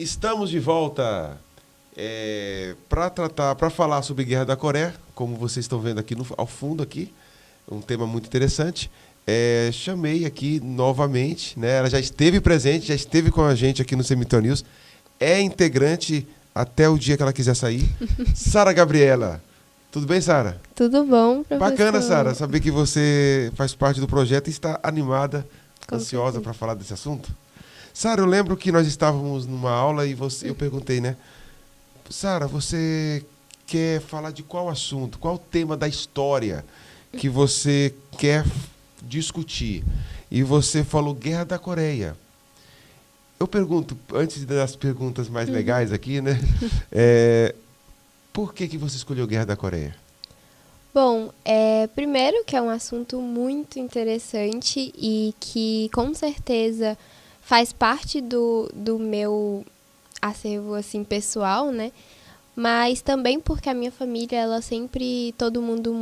Estamos de volta para falar sobre Guerra da Coreia, como vocês estão vendo aqui ao fundo aqui, um tema muito interessante. Chamei aqui novamente, né? Ela já esteve presente, já esteve com a gente aqui no Cemitério News, é integrante até o dia que ela quiser sair. Sara Gabriela, tudo bem, Sara? Tudo bom, professor? Bacana, Sara, saber que você faz parte do projeto e está animada, ansiosa para falar desse assunto. Sara, eu lembro que nós estávamos numa aula e eu perguntei, né? Sara, você quer falar de qual assunto, qual tema da história que você quer discutir? E você falou Guerra da Coreia. Eu pergunto, antes das perguntas mais legais aqui, né? Por que você escolheu Guerra da Coreia? Bom, primeiro que é um assunto muito interessante e que com certeza faz parte do meu acervo assim, pessoal, né? Mas também porque a minha família, ela sempre, todo mundo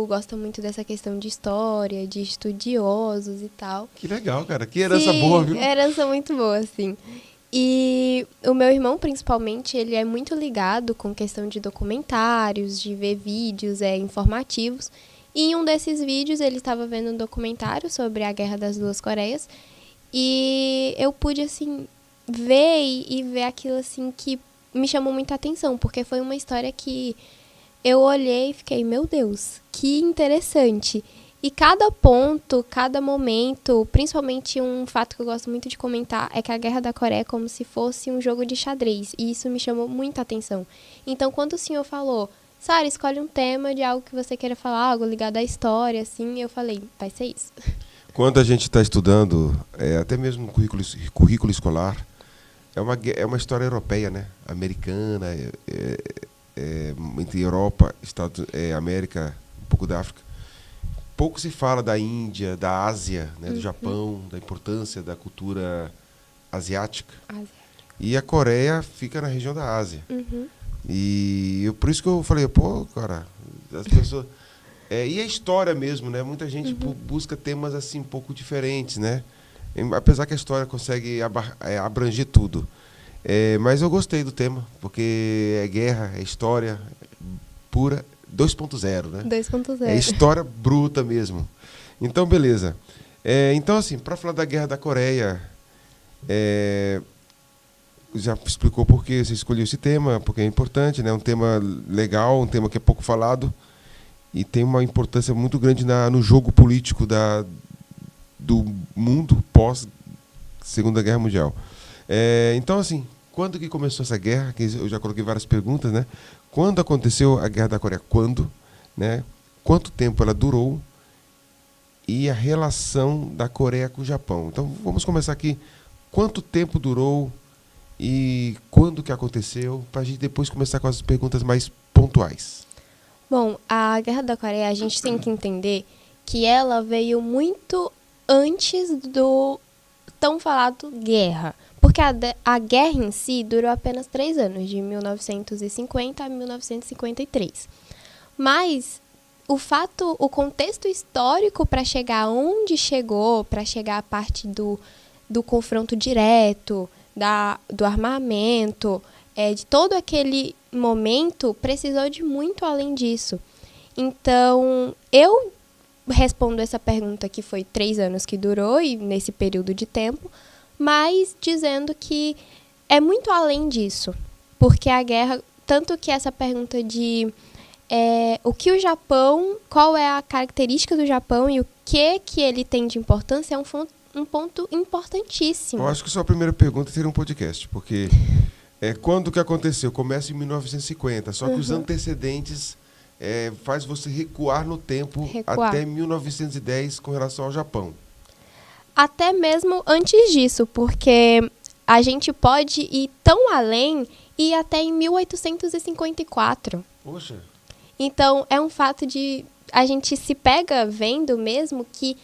gosta muito dessa questão de história, de estudiosos e tal. Que legal, cara. Que herança boa, viu? Herança muito boa, assim. E o meu irmão, principalmente, ele é muito ligado com questão de documentários, de ver vídeos informativos. E em um desses vídeos, ele estava vendo um documentário sobre a Guerra das Duas Coreias. E eu pude, assim, ver e ver aquilo, assim, que me chamou muita atenção. Porque foi uma história que eu olhei e fiquei, meu Deus, que interessante. E cada ponto, cada momento, principalmente um fato que eu gosto muito de comentar, é que a Guerra da Coreia é como se fosse um jogo de xadrez. E isso me chamou muita atenção. Então, quando o senhor falou, Sara, escolhe um tema de algo que você queira falar, algo ligado à história, assim, eu falei, vai ser isso. Quando a gente está estudando, até mesmo no currículo escolar, é uma história europeia, né? Americana, entre Europa, América, um pouco da África. Pouco se fala da Índia, da Ásia, né, do Japão, da importância da cultura asiática. E a Coreia fica na região da Ásia. E por isso que eu falei, pô, cara, as pessoas... e a história mesmo, né? Muita gente busca temas assim um pouco diferentes, né? Apesar que a história consegue abranger tudo. Mas eu gostei do tema, porque é guerra, é história pura, 2.0, né? 2.0. É história bruta mesmo. Então, beleza. Então, assim, para falar da Guerra da Coreia, já explicou por que você escolheu esse tema, porque é importante, né? Um tema legal, um tema que é pouco falado e tem uma importância muito grande no jogo político do mundo pós Segunda Guerra Mundial. Então, assim, quando que começou essa guerra? Que eu já coloquei várias perguntas, né? Quando aconteceu a Guerra da Coreia? Quando? Né? Quanto tempo ela durou? E a relação da Coreia com o Japão. Então, vamos começar aqui. Quanto tempo durou e quando que aconteceu? Para a gente depois começar com as perguntas mais pontuais. Bom, a Guerra da Coreia, a gente tem que entender que ela veio muito antes do tão falado guerra. Porque a guerra em si durou apenas 3 anos, de 1950 a 1953. Mas o contexto histórico para chegar onde chegou, para chegar à parte do confronto direto, do armamento, de todo aquele momento, precisou de muito além disso. Então, eu respondo essa pergunta que foi 3 anos que durou, e nesse período de tempo, mas dizendo que é muito além disso, porque a guerra, tanto que essa pergunta de o que o Japão, qual é a característica do Japão e o que ele tem de importância, é um ponto importantíssimo. Eu acho que sua primeira pergunta seria um podcast, porque quando que aconteceu? Começa em 1950, só que os antecedentes faz você recuar no tempo até 1910 com relação ao Japão. Até mesmo antes disso, porque a gente pode ir tão além e até em 1854. Poxa. Então, é um fato de... A gente se pega vendo mesmo que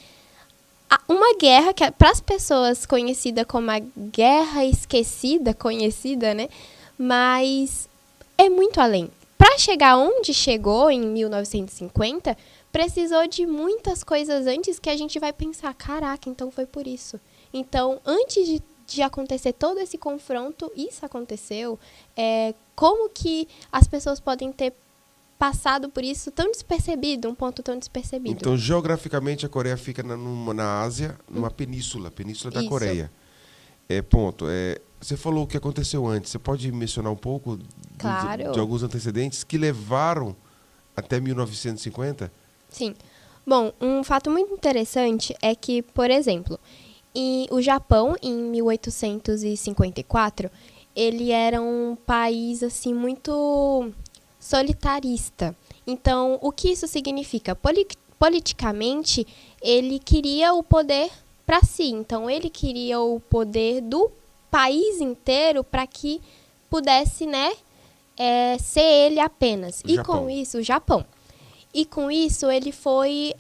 uma guerra que, para as pessoas, conhecida como a Guerra Esquecida, conhecida, né? Mas é muito além. Para chegar onde chegou em 1950... precisou de muitas coisas antes que a gente vai pensar, caraca, então foi por isso. Então, antes de acontecer todo esse confronto, isso aconteceu, como que as pessoas podem ter passado por isso tão despercebido, um ponto tão despercebido. Então, geograficamente, a Coreia fica na Ásia, numa península da Isso. Coreia. Você falou o que aconteceu antes. Você pode mencionar um pouco Claro. de alguns antecedentes que levaram até 1950? Sim. Bom, um fato muito interessante é que, por exemplo, o Japão, em 1854, ele era um país assim muito solitarista. Então, o que isso significa? Politicamente, ele queria o poder para si. Então, ele queria o poder do país inteiro para que pudesse, né, ser ele apenas. E com isso, o Japão. E com isso, ele foi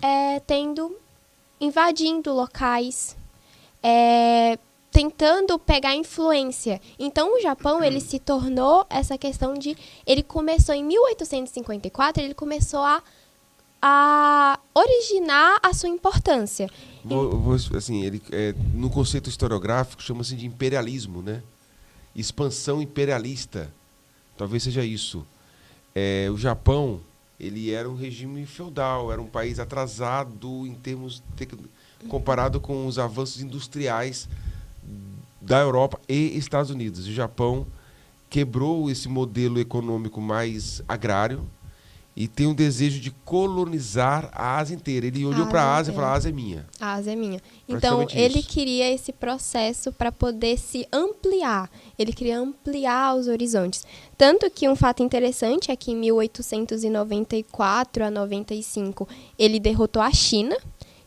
invadindo locais, tentando pegar influência. Então, o Japão, ele se tornou essa questão de... Ele começou em 1854, ele começou a originar a sua importância. Assim, no conceito historiográfico, chama-se de imperialismo, né? Expansão imperialista. Talvez seja isso. O Japão, ele era um regime feudal, era um país atrasado em termos... comparado com os avanços industriais da Europa e Estados Unidos. O Japão quebrou esse modelo econômico mais agrário e tem um desejo de colonizar a Ásia inteira. Ele olhou para a Ásia e falou: a Ásia é minha. A Ásia é minha. Então, ele queria esse processo para poder se ampliar. Ele queria ampliar os horizontes. Tanto que um fato interessante é que em 1894 a 95, ele derrotou a China,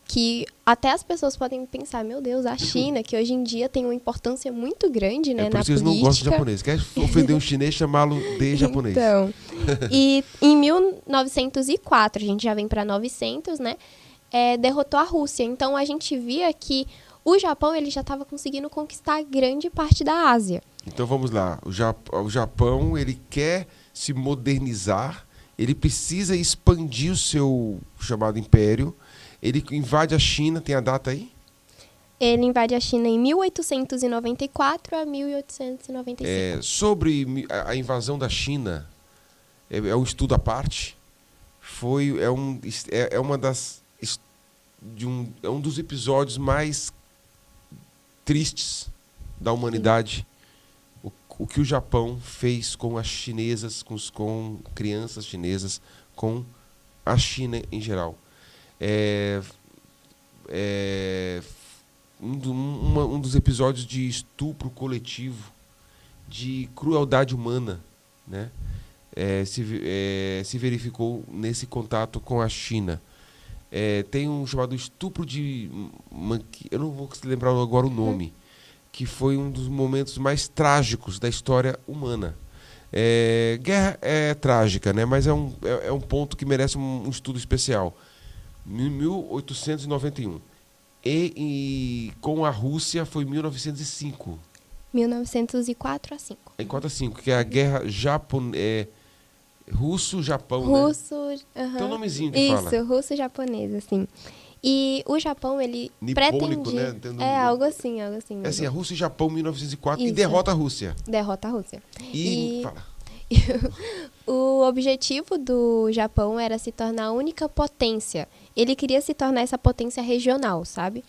que até as pessoas podem pensar, meu Deus, a China, que hoje em dia tem uma importância muito grande, né, na política. Por isso eles não gostam de japonês. Quer ofender um chinês, chamá-lo de japonês. Então, e em 1904, a gente já vem para 900, né, derrotou a Rússia. Então, a gente via que o Japão ele já estava conseguindo conquistar grande parte da Ásia. Então, vamos lá. O Japão ele quer se modernizar, ele precisa expandir o seu chamado império. Ele invade a China, tem a data aí? Ele invade a China em 1894 a 1895. Sobre a invasão da China, é um estudo à parte. É um dos episódios mais tristes da humanidade. O que o Japão fez com as chinesas, com crianças chinesas, com a China em geral. Um dos episódios de estupro coletivo, de crueldade humana, né? Se verificou nesse contato com a China. Tem um chamado estupro de... Eu não vou lembrar agora o nome, que foi um dos momentos mais trágicos da história humana. Guerra é trágica, né? Mas é um ponto que merece um estudo especial. 1891. E com a Rússia foi 1905. 1904 a 5. Em 4 a 5, que é a guerra russo-Japão, Russo, né? Tem um nomezinho que fala. Isso, russo-japonês, assim. E o Japão, ele nipônico, pretendia... né? Algo assim. É assim, a Rússia e Japão, 1904, Isso. E derrota a Rússia. Derrota a Rússia. Fala. O objetivo do Japão era se tornar a única potência. Ele queria se tornar essa potência regional, sabe?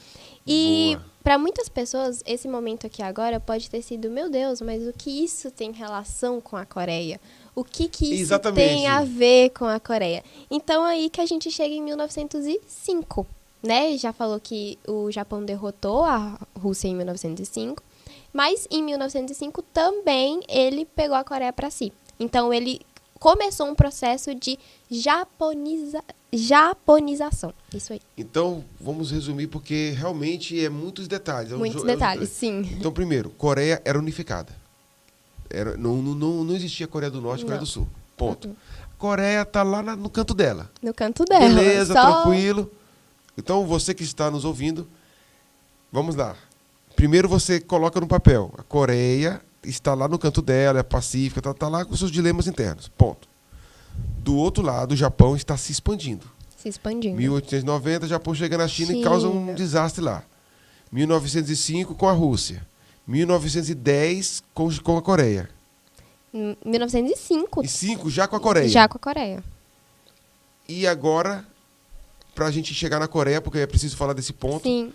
E para muitas pessoas, esse momento aqui agora pode ter sido, meu Deus, mas o que isso tem relação com a Coreia? O que isso Exatamente. tem a ver com a Coreia? Então, aí que a gente chega em 1905, né? Já falou que o Japão derrotou a Rússia em 1905, mas em 1905 também ele pegou a Coreia para si. Então, ele começou um processo de japonização. Isso aí. Então, vamos resumir, porque realmente é muitos detalhes. Muitos detalhes, sim. Então, primeiro, Coreia era unificada. Não existia Coreia do Norte e Coreia do Sul. Ponto. Coreia está lá no canto dela. No canto dela. Beleza, tranquilo. Então, você que está nos ouvindo, vamos lá. Primeiro você coloca no papel. A Coreia está lá no canto dela, é pacífica, está lá com seus dilemas internos. Ponto. Do outro lado, o Japão está se expandindo. Se expandindo. 1890, o Japão chega na China e causa um desastre lá. 1905 com a Rússia. 1910 com a Coreia. 1905. E 5 já com a Coreia. Já com a Coreia. E agora, para a gente chegar na Coreia, porque é preciso falar desse ponto. Sim.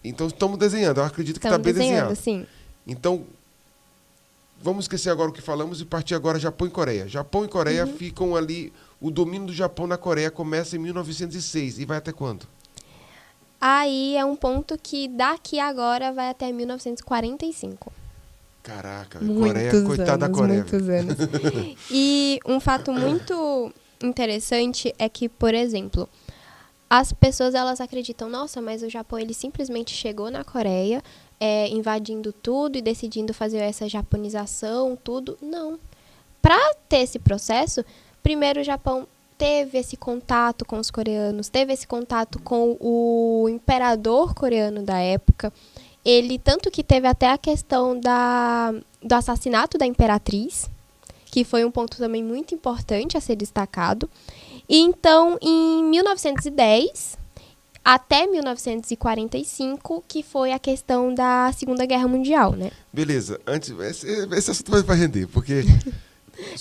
Então estamos desenhando. Eu acredito que está Estamos bem desenhando, desenhado. sim. Então, vamos esquecer agora o que falamos e partir agora Japão e Coreia. Japão e Coreia ficam ali... O domínio do Japão na Coreia começa em 1906 e vai até quando? Aí é um ponto que daqui agora vai até 1945. Caraca, Muitos Coreia, coitada da anos, Coreia. muitos anos. E um fato muito interessante é que, por exemplo, as pessoas elas acreditam, nossa, mas o Japão ele simplesmente chegou na Coreia, invadindo tudo e decidindo fazer essa japonização, tudo. Não. Para ter esse processo, primeiro o Japão teve esse contato com os coreanos, teve esse contato com o imperador coreano da época. Ele, tanto que teve até a questão do assassinato da imperatriz, que foi um ponto também muito importante a ser destacado. E então, em 1910 até 1945, que foi a questão da Segunda Guerra Mundial, né? Beleza, antes, esse assunto vai render, porque...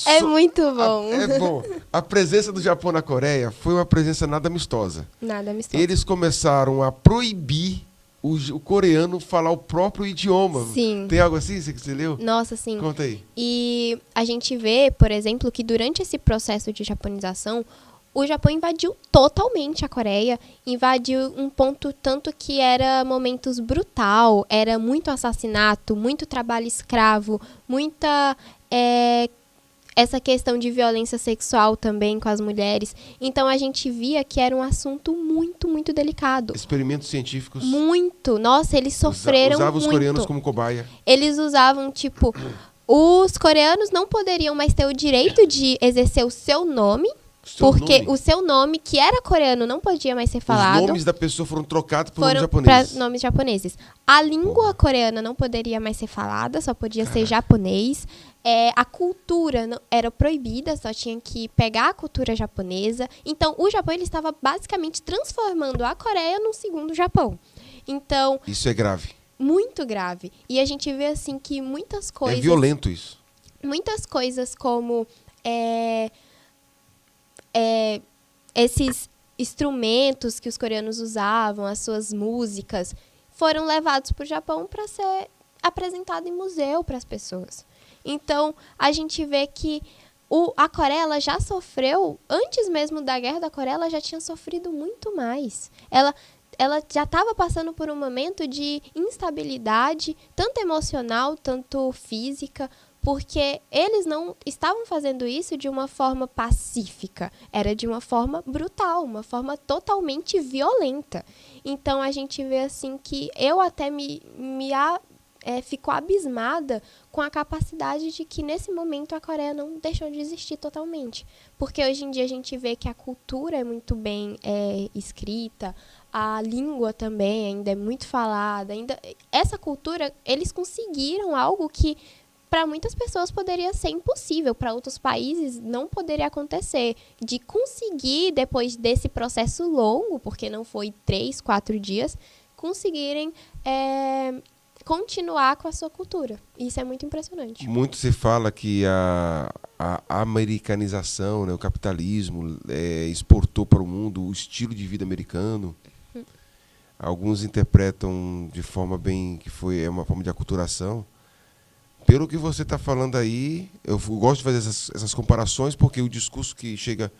É muito bom. É bom. A presença do Japão na Coreia foi uma presença nada amistosa. Nada amistoso. Eles começaram a proibir o coreano falar o próprio idioma. Sim. Tem algo assim que você leu? Nossa, sim. Conta aí. E a gente vê, por exemplo, que durante esse processo de japonização, o Japão invadiu totalmente a Coreia, invadiu um ponto tanto que era momentos brutal, era muito assassinato, muito trabalho escravo, muita... essa questão de violência sexual também com as mulheres. Então, a gente via que era um assunto muito, muito delicado. Experimentos científicos. Muito. Nossa, eles sofreram Usavam os muito. coreanos como cobaia. Eles usavam, tipo... Os coreanos não poderiam mais ter o direito de exercer o seu nome, porque o seu nome, que era coreano, não podia mais ser falado. Os nomes da pessoa foram trocados por foram nomes japoneses. para nomes japoneses. A língua coreana não poderia mais ser falada, só podia ser japonês. A cultura era proibida, só tinha que pegar a cultura japonesa. Então, o Japão ele estava basicamente transformando a Coreia num segundo Japão. Então, isso é grave. Muito grave. E a gente vê assim que muitas coisas... É violento isso. Muitas coisas como esses instrumentos que os coreanos usavam, as suas músicas, foram levados para o Japão para ser apresentado em museu para as pessoas. Então, a gente vê que a Coreia ela já sofreu, antes mesmo da Guerra da Coreia, ela já tinha sofrido muito mais. Ela já estava passando por um momento de instabilidade, tanto emocional, tanto física, porque eles não estavam fazendo isso de uma forma pacífica, era de uma forma brutal, uma forma totalmente violenta. Então, a gente vê assim que eu até fico abismada com a capacidade de que, nesse momento, a Coreia não deixou de existir totalmente. Porque hoje em dia a gente vê que a cultura é muito bem escrita, a língua também ainda é muito falada. Essa cultura, eles conseguiram algo que, para muitas pessoas, poderia ser impossível. Para outros países, não poderia acontecer. De conseguir, depois desse processo longo, porque não foi 3, 4 dias, conseguirem... continuar com a sua cultura. Isso é muito impressionante. Muito se fala que a americanização, né, o capitalismo exportou para o mundo o estilo de vida americano. Alguns interpretam de forma que foi uma forma de aculturação. Pelo que você está falando aí, eu gosto de fazer essas comparações, porque o discurso que chega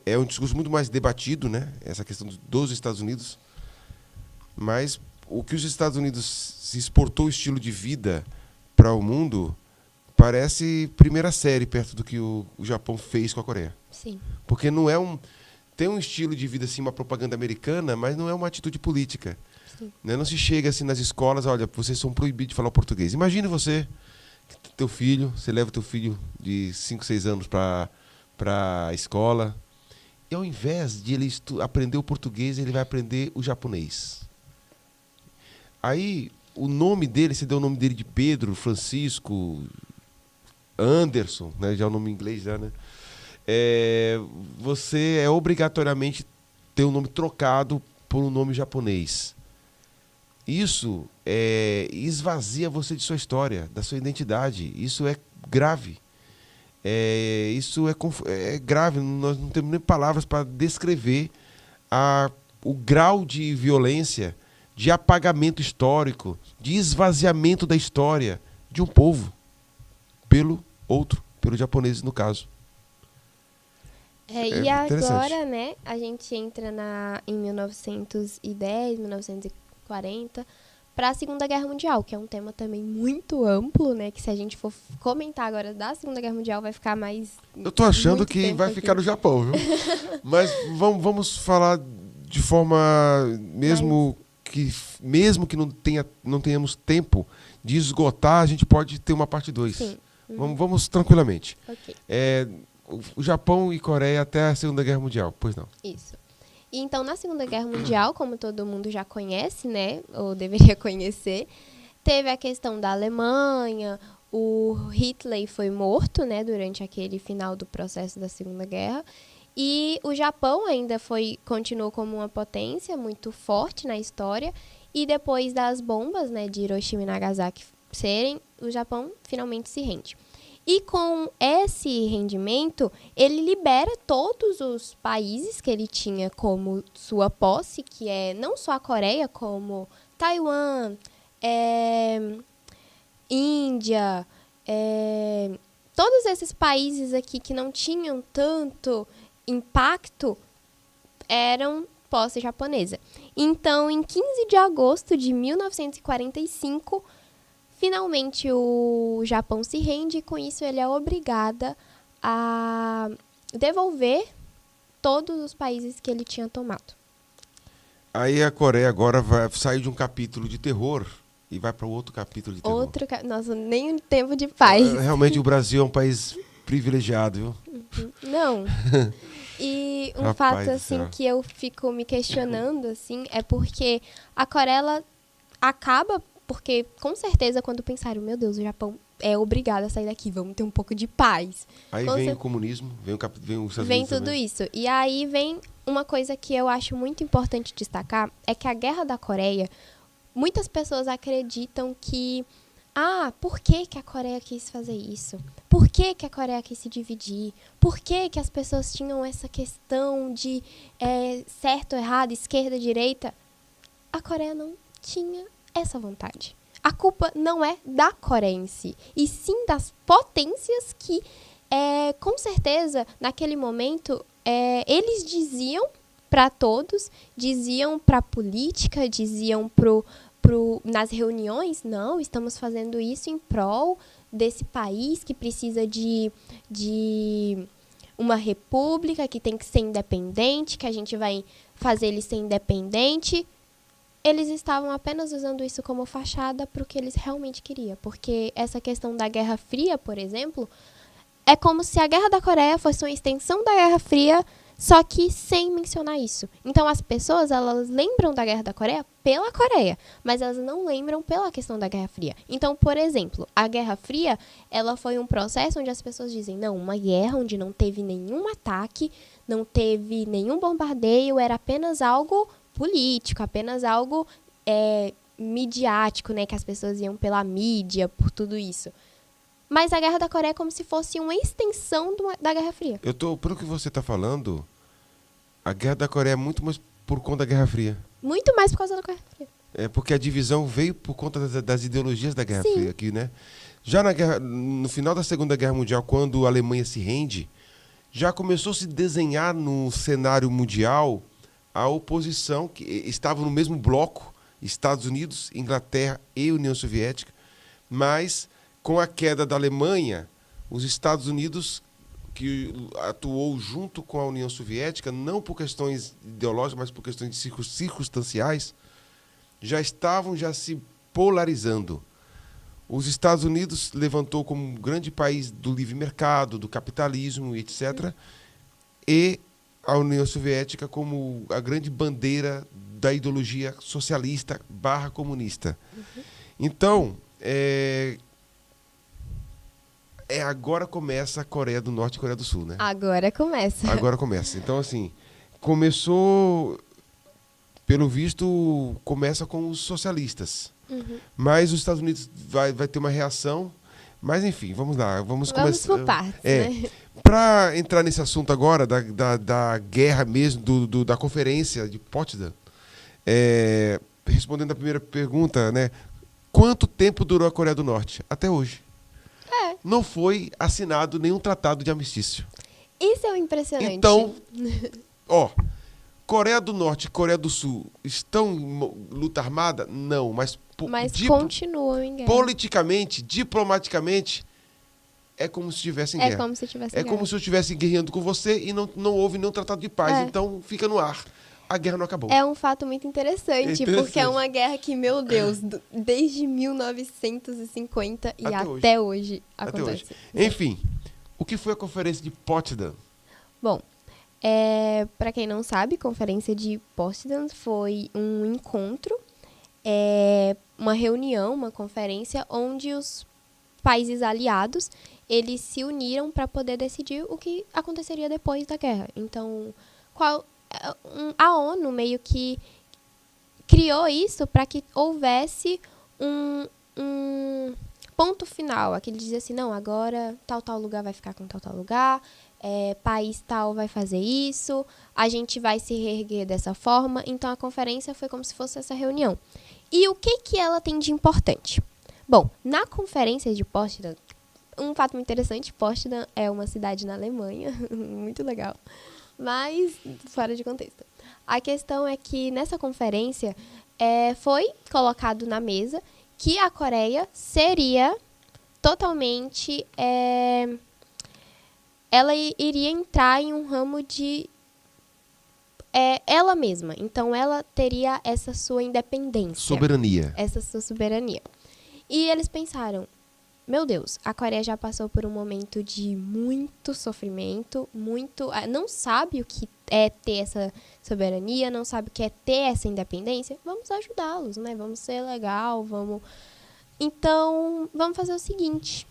é um discurso muito mais debatido, né? Essa questão dos Estados Unidos. Mas o que os Estados Unidos se exportou o estilo de vida para o mundo parece primeira série perto do que o Japão fez com a Coreia. Sim. Porque não tem um estilo de vida, assim, uma propaganda americana, mas não é uma atitude política. Né? Não se chega assim nas escolas, olha, vocês são proibidos de falar o português. Imagine você, você leva teu filho de 5, 6 anos para a escola, e ao invés de ele aprender o português, ele vai aprender o japonês. Aí, o nome dele, você deu o nome dele de Pedro, Francisco, Anderson, né? Já é o nome em inglês, já, né? Você obrigatoriamente ter um nome trocado por um nome japonês. isso esvazia você de sua história, da sua identidade. Isso é grave. Isso é grave. Nós não temos nem palavras para descrever o grau de violência, de apagamento histórico, de esvaziamento da história de um povo pelo outro, pelos japoneses no caso. E agora, né, a gente entra em 1910, 1940, para a Segunda Guerra Mundial, que é um tema também muito amplo, né, que se a gente for comentar agora da Segunda Guerra Mundial vai ficar mais... Eu tô achando que vai ficar no Japão, viu? Mas vamos falar de forma, mesmo que não tenhamos tempo de esgotar, a gente pode ter uma parte 2. Sim. Vamos tranquilamente. Ok. O Japão e Coreia até a Segunda Guerra Mundial, pois não? Isso. E então, na Segunda Guerra Mundial, como todo mundo já conhece, né, ou deveria conhecer, teve a questão da Alemanha, o Hitler foi morto, né, durante aquele final do processo da Segunda Guerra, e o Japão ainda continuou como uma potência muito forte na história, e depois das bombas, né, de Hiroshima e Nagasaki o Japão finalmente se rende. E com esse rendimento, ele libera todos os países que ele tinha como sua posse, que é não só a Coreia, como Taiwan, Índia, todos esses países aqui que não tinham tanto impacto eram posse japonesa. Então, em 15 de agosto de 1945, finalmente o Japão se rende e com isso ele é obrigado a devolver todos os países que ele tinha tomado. Aí a Coreia agora vai sair de um capítulo de terror e vai para outro capítulo de terror. Nossa, nem um tempo de paz. Realmente o Brasil é um país privilegiado, viu? Não. E um Rapaz fato assim que eu fico me questionando assim é porque a Coreia ela acaba porque, com certeza, quando pensaram, meu Deus, o Japão é obrigado a sair daqui, vamos ter um pouco de paz. Aí vem o comunismo, vem os Estados Vem Unidos tudo também. isso. E aí vem uma coisa que eu acho muito importante destacar, é que a Guerra da Coreia, muitas pessoas acreditam que, por que a Coreia quis fazer isso? Por que a Coreia quis se dividir? Por que as pessoas tinham essa questão de certo, errado, esquerda, direita? A Coreia não tinha essa vontade. A culpa não é da Coreia em si, e sim das potências que, com certeza, naquele momento, eles diziam para todos, diziam para a política, diziam nas reuniões, não, estamos fazendo isso em prol desse país que precisa de uma república, que tem que ser independente, que a gente vai fazer ele ser independente. Eles estavam apenas usando isso como fachada para o que eles realmente queriam. Porque essa questão da Guerra Fria, por exemplo, é como se a Guerra da Coreia fosse uma extensão da Guerra Fria, só que sem mencionar isso. Então, as pessoas, elas lembram da Guerra da Coreia pela Coreia, mas elas não lembram pela questão da Guerra Fria. Então, por exemplo, a Guerra Fria, ela foi um processo onde as pessoas dizem, não, uma guerra onde não teve nenhum ataque, não teve nenhum bombardeio, era apenas algo político, apenas algo midiático, né, que as pessoas iam pela mídia, por tudo isso. Mas a Guerra da Coreia é como se fosse uma extensão da Guerra Fria. Pelo que você está falando, a Guerra da Coreia é muito mais por conta da Guerra Fria. Muito mais por causa da Guerra Fria. Porque a divisão veio por conta das ideologias da Guerra Sim. Fria aqui, né? Já no final da Segunda Guerra Mundial, quando a Alemanha se rende, já começou a se desenhar no cenário mundial a oposição que estava no mesmo bloco, Estados Unidos, Inglaterra e União Soviética, mas com a queda da Alemanha, os Estados Unidos, que atuou junto com a União Soviética, não por questões ideológicas, mas por questões circunstanciais, já estavam se polarizando. Os Estados Unidos levantou como um grande país do livre mercado, do capitalismo, etc., e a União Soviética como a grande bandeira da ideologia socialista / comunista. Então, agora começa a Coreia do Norte e Coreia do Sul, né? Agora começa. Agora começa. Então, assim, começou pelo visto, começa com os socialistas. Mas os Estados Unidos vai ter uma reação. Mas, enfim, vamos lá. Vamos começar. por partes, né? Para entrar nesse assunto agora, da guerra mesmo, da conferência de Potsdam, respondendo a primeira pergunta, né? Quanto tempo durou a Coreia do Norte? Até hoje. Não foi assinado nenhum tratado de armistício. Isso é o impressionante. Então, Coreia do Norte e Coreia do Sul estão em luta armada? Não, mas continuam em guerra. Politicamente, diplomaticamente, é como se estivessem em guerra. É como se eu estivesse guerreando com você e não houve nenhum tratado de paz. Então, fica no ar. A guerra não acabou. É um fato muito interessante, porque é uma guerra que, meu Deus, desde 1950 e até hoje acontece. Enfim, o que foi a Conferência de Potsdam? Bom, para quem não sabe, a Conferência de Potsdam foi um encontro, uma reunião, uma conferência, onde os países aliados, eles se uniram para poder decidir o que aconteceria depois da guerra. Então, a ONU meio que criou isso para que houvesse um ponto final. Aquele dizia assim, não, agora tal lugar vai ficar com tal lugar, país tal vai fazer isso, a gente vai se reerguer dessa forma. Então, a conferência foi como se fosse essa reunião. E o que ela tem de importante? Bom, na conferência de Potsdam, um fato muito interessante, Potsdam é uma cidade na Alemanha, muito legal, mas fora de contexto. A questão é que nessa conferência foi colocado na mesa que a Coreia seria totalmente... ela iria entrar em um ramo de ela mesma. Então, ela teria essa sua independência. Soberania. Essa sua soberania. E eles pensaram, meu Deus, a Coreia já passou por um momento de muito sofrimento, não sabe o que é ter essa soberania, não sabe o que é ter essa independência. Vamos ajudá-los, né? Vamos ser legal, vamos... Então, vamos fazer o seguinte,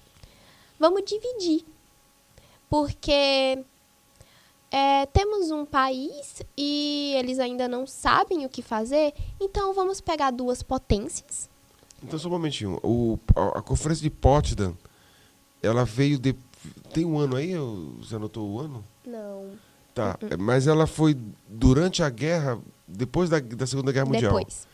vamos dividir. Porque temos um país e eles ainda não sabem o que fazer, então vamos pegar duas potências. Então, só um momentinho. A Conferência de Potsdam, ela veio de... Tem um ano aí? Você anotou o ano? Não. Tá, mas ela foi durante a guerra, depois da Segunda Guerra Mundial? Depois.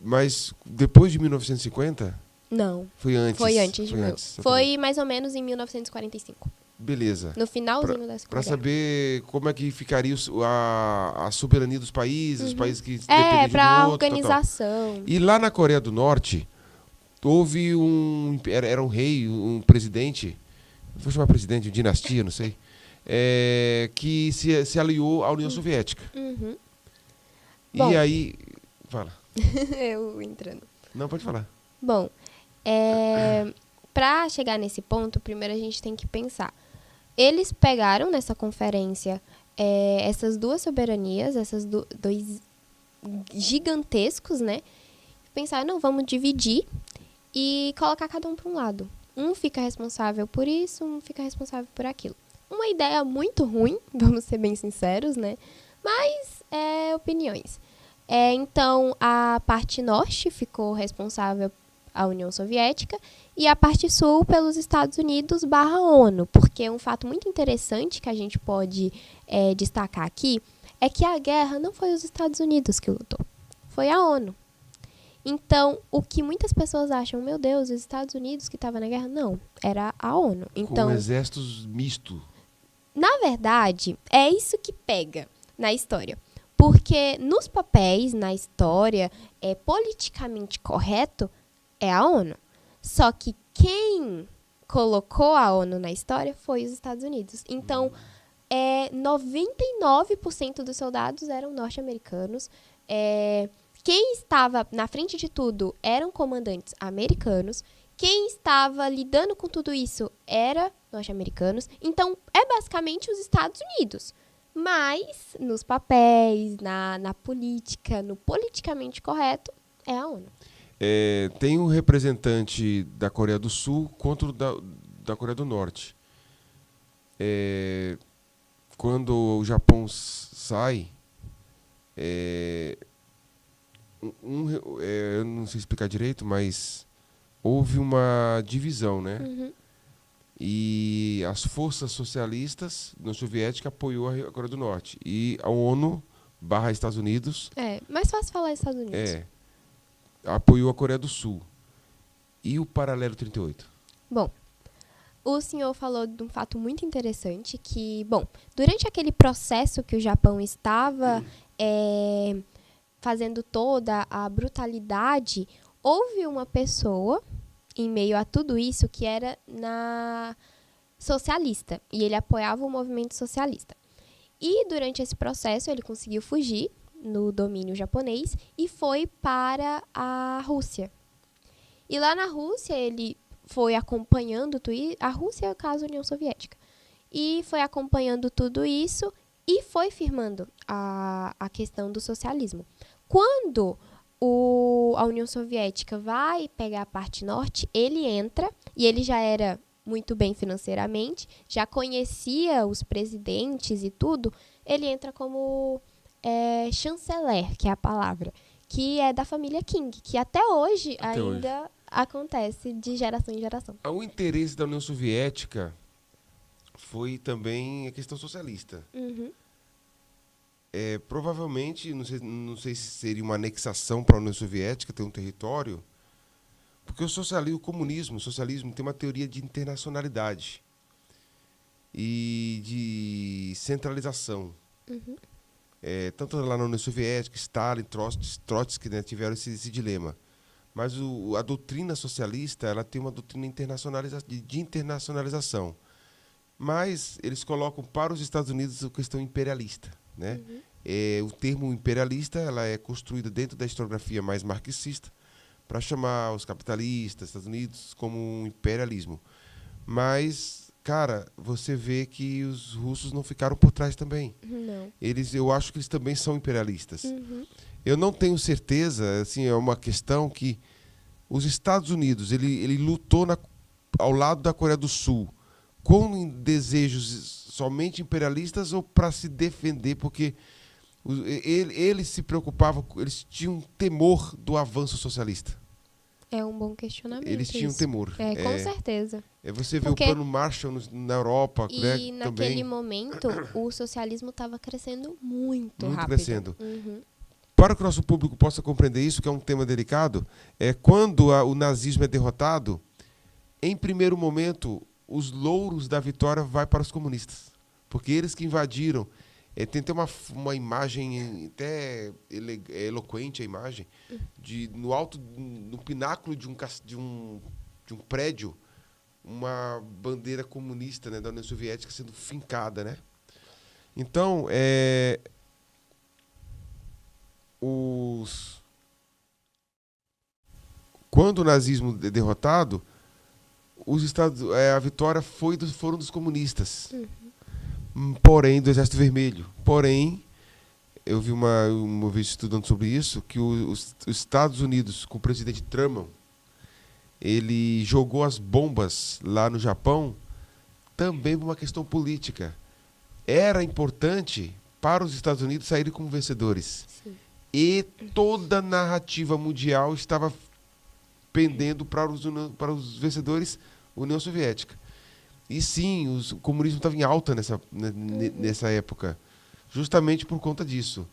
Mas depois de 1950? Não. Foi antes? Foi antes de Foi mais ou menos em 1945. Beleza. No finalzinho da Segunda Guerra. Para saber como é que ficaria a soberania dos países, os países que dependem de um outro. Organização. E lá na Coreia do Norte, houve era um rei, um presidente, vou chamar presidente, dinastia, não sei, que se aliou à União Soviética. Bom, e aí... Fala. Eu entrando. Não, pode falar. Bom, para chegar nesse ponto, primeiro a gente tem que pensar. Eles pegaram nessa conferência essas duas soberanias, dois gigantescos, né? Pensaram, não, vamos dividir e colocar cada um para um lado. Um fica responsável por isso, um fica responsável por aquilo. Uma ideia muito ruim, vamos ser bem sinceros, né? Mas opiniões. Então, a parte norte ficou responsável a União Soviética e a parte sul pelos Estados Unidos / ONU, porque um fato muito interessante que a gente pode destacar aqui é que a guerra não foi os Estados Unidos que lutou, foi a ONU. Então, o que muitas pessoas acham, meu Deus, os Estados Unidos que estavam na guerra, não, era a ONU. Então, com exércitos mistos. Na verdade, é isso que pega na história. Porque nos papéis, na história, politicamente correto é a ONU. Só que quem colocou a ONU na história foi os Estados Unidos. Então, 99% dos soldados eram norte-americanos. Quem estava na frente de tudo eram comandantes americanos. Quem estava lidando com tudo isso era norte-americanos. Então, é basicamente os Estados Unidos. Mas, nos papéis, na política, no politicamente correto, é a ONU. Tem um representante da Coreia do Sul contra o da Coreia do Norte. Quando o Japão sai, É, eu não sei explicar direito, mas houve uma divisão, né? Uhum. E as forças socialistas da União Soviética apoiou a Coreia do Norte. E a ONU, barra Estados Unidos, É, mais fácil falar Estados Unidos. apoiou a Coreia do Sul. E o paralelo 38? Bom, o senhor falou de um fato muito interessante que, bom, durante aquele processo que o Japão estava fazendo toda a brutalidade, houve uma pessoa em meio a tudo isso que era socialista e ele apoiava o movimento socialista. E durante esse processo ele conseguiu fugir no domínio japonês e foi para a Rússia. E lá na Rússia ele foi acompanhando a Rússia, no caso, a União Soviética. E foi acompanhando tudo isso e foi firmando a questão do socialismo. Quando a União Soviética vai pegar a parte norte, ele entra e ele já era muito bem financeiramente, já conhecia os presidentes e tudo, ele entra como chanceler, que é a palavra, que é da família King, que até hoje ainda acontece de geração em geração. O interesse da União Soviética foi também a questão socialista. Uhum. Provavelmente, não sei se seria uma anexação para a União Soviética ter um território, porque o comunismo, tem uma teoria de internacionalidade e de centralização. Uhum. Tanto lá na União Soviética, Stalin, Trotsky, né, tiveram esse dilema. Mas a doutrina socialista, ela tem uma doutrina de internacionalização. Mas eles colocam para os Estados Unidos a questão imperialista, né? Uhum. O termo imperialista, ela é construída dentro da historiografia mais marxista para chamar os capitalistas, Estados Unidos, como um imperialismo. Mas, cara, você vê que os russos não ficaram por trás também. Não. Eu acho que eles também são imperialistas. Uhum. Eu não tenho certeza, assim, é uma questão que os Estados Unidos, ele lutou ao lado da Coreia do Sul com desejos somente imperialistas ou para se defender, porque eles se preocupavam, eles tinham temor do avanço socialista. É um bom questionamento. Eles tinham temor. Com certeza. Você vê o plano Marshall na Europa. E né, naquele também. momento, o socialismo estava crescendo muito rápido. Crescendo. Uhum. Para que o nosso público possa compreender isso, que é um tema delicado, quando o nazismo é derrotado, em primeiro momento, os louros da vitória vai para os comunistas. Porque eles que invadiram. Tem até uma imagem até eloquente, a imagem, no pináculo de um prédio, uma bandeira comunista, né, da União Soviética sendo fincada, né? Então, quando o nazismo é derrotado, a vitória foram dos comunistas. Porém, do Exército Vermelho. Porém, eu vi uma vez estudando sobre isso, que os Estados Unidos, com o presidente Truman, ele jogou as bombas lá no Japão também por uma questão política. Era importante para os Estados Unidos saírem como vencedores. Sim. E toda a narrativa mundial estava pendendo para os vencedores, União Soviética. E sim, o comunismo estava em alta nessa época, justamente por conta disso.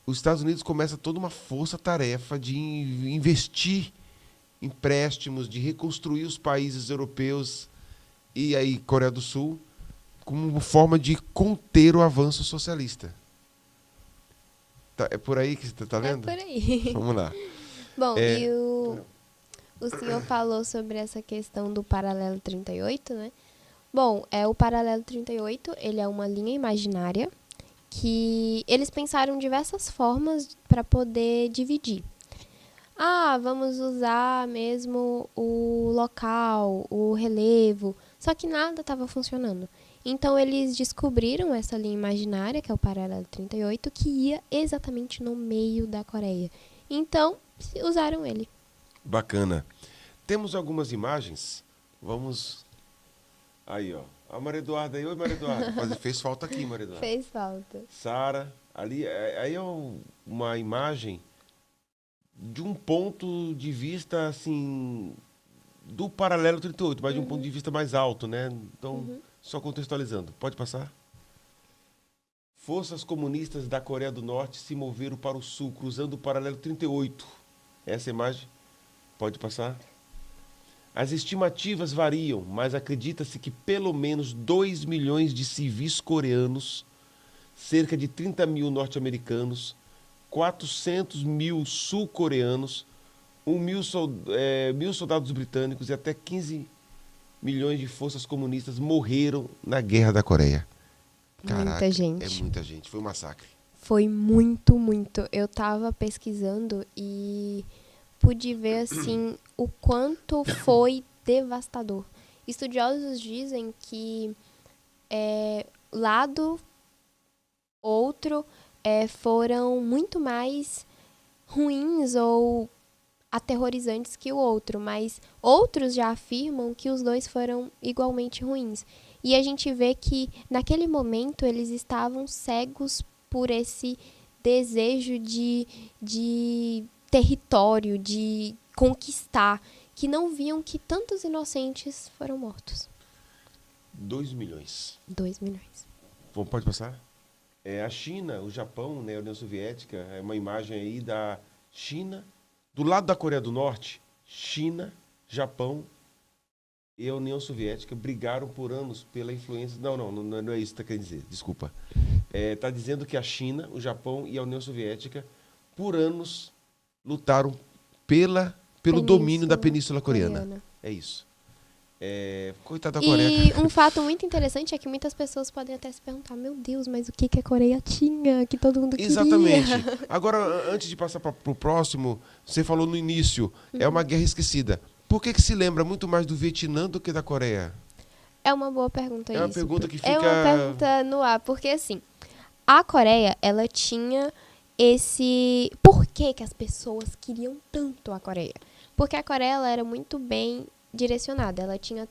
Os Estados Unidos começa toda uma força-tarefa de investir empréstimos, de reconstruir os países europeus e aí Coreia do Sul, como uma forma de conter o avanço socialista. É por aí que você está lendo? É por aí. Vamos lá. Bom, e o senhor falou sobre essa questão do paralelo 38, né? Bom, o paralelo 38, ele é uma linha imaginária que eles pensaram diversas formas para poder dividir. Vamos usar mesmo o local, o relevo, só que nada estava funcionando. Então, eles descobriram essa linha imaginária, que é o paralelo 38, que ia exatamente no meio da Coreia. Então, usaram ele. Bacana. Temos algumas imagens. Vamos... Aí, ó. A Maria Eduarda aí. Oi, Maria Eduarda. Fez falta aqui, Maria Eduarda. Fez falta. Sara, Ali, aí é uma imagem de um ponto de vista, assim, do paralelo 38, mas de um ponto de vista mais alto, né? Então, só contextualizando. Pode passar? Forças comunistas da Coreia do Norte se moveram para o sul, cruzando o paralelo 38. Essa imagem pode passar? As estimativas variam, mas acredita-se que pelo menos 2 milhões de civis coreanos, cerca de 30 mil norte-americanos, 400 mil sul-coreanos, 1.000 soldados britânicos e até 15 milhões de forças comunistas morreram na Guerra da Coreia. Caraca, Muita gente. é muita gente. Foi um massacre. Foi muito, muito. Eu tava pesquisando e pude ver, assim, o quanto foi devastador. Estudiosos dizem que lado outro foram muito mais ruins ou aterrorizantes que o outro, mas outros já afirmam que os dois foram igualmente ruins. E a gente vê que, naquele momento, eles estavam cegos por esse desejo de território, de conquistar, que não viam que tantos inocentes foram mortos. 2 milhões. 2 milhões. Bom, pode passar? A China, o Japão, né, a União Soviética, é uma imagem aí da China, do lado da Coreia do Norte, China, Japão e a União Soviética brigaram por anos pela influência... Não é isso que está querendo dizer, desculpa. Está dizendo que a China, o Japão e a União Soviética, por anos, lutaram pelo domínio da Península Coreana. É isso. Coitada da Coreia. E um fato muito interessante é que muitas pessoas podem até se perguntar, meu Deus, mas o que a Coreia tinha, que todo mundo queria? Exatamente. Agora, antes de passar para o próximo, você falou no início, é uma guerra esquecida. Por que se lembra muito mais do Vietnã do que da Coreia? É uma boa pergunta isso. É uma pergunta que fica... É uma pergunta no ar, porque assim, a Coreia, ela tinha esse... Por que as pessoas queriam tanto a Coreia? Porque a Coreia, ela era muito bem direcionada. Ela tinha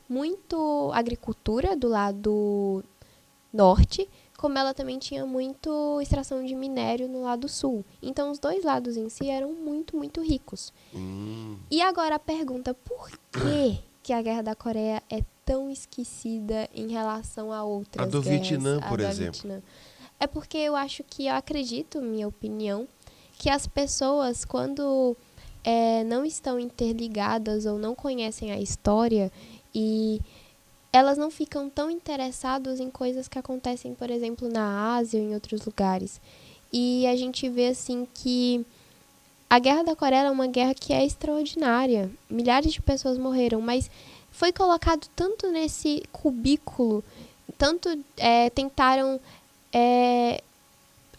muito agricultura do lado norte, como ela também tinha muito extração de minério no lado sul. Então, os dois lados em si eram muito, muito ricos. E agora a pergunta, por que a Guerra da Coreia é tão esquecida em relação a outras guerras? A do Vietnã, por exemplo. Vietnã? É porque eu acredito, minha opinião, que as pessoas, quando não estão interligadas ou não conhecem a história, e elas não ficam tão interessadas em coisas que acontecem, por exemplo, na Ásia ou em outros lugares. E a gente vê assim que a Guerra da Coreia é uma guerra que é extraordinária. Milhares de pessoas morreram, mas foi colocado tanto nesse cubículo, tanto tentaram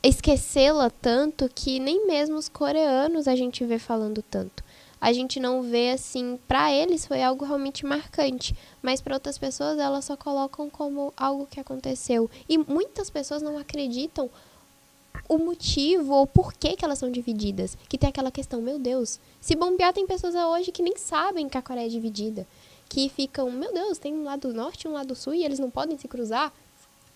esquecê-la tanto que nem mesmo os coreanos a gente vê falando tanto. A gente não vê assim, para eles foi algo realmente marcante, mas para outras pessoas elas só colocam como algo que aconteceu. E muitas pessoas não acreditam o motivo ou porquê que elas são divididas. Que tem aquela questão, meu Deus, se bombear tem pessoas hoje que nem sabem que a Coreia é dividida. Que ficam, meu Deus, tem um lado norte e um lado sul e eles não podem se cruzar.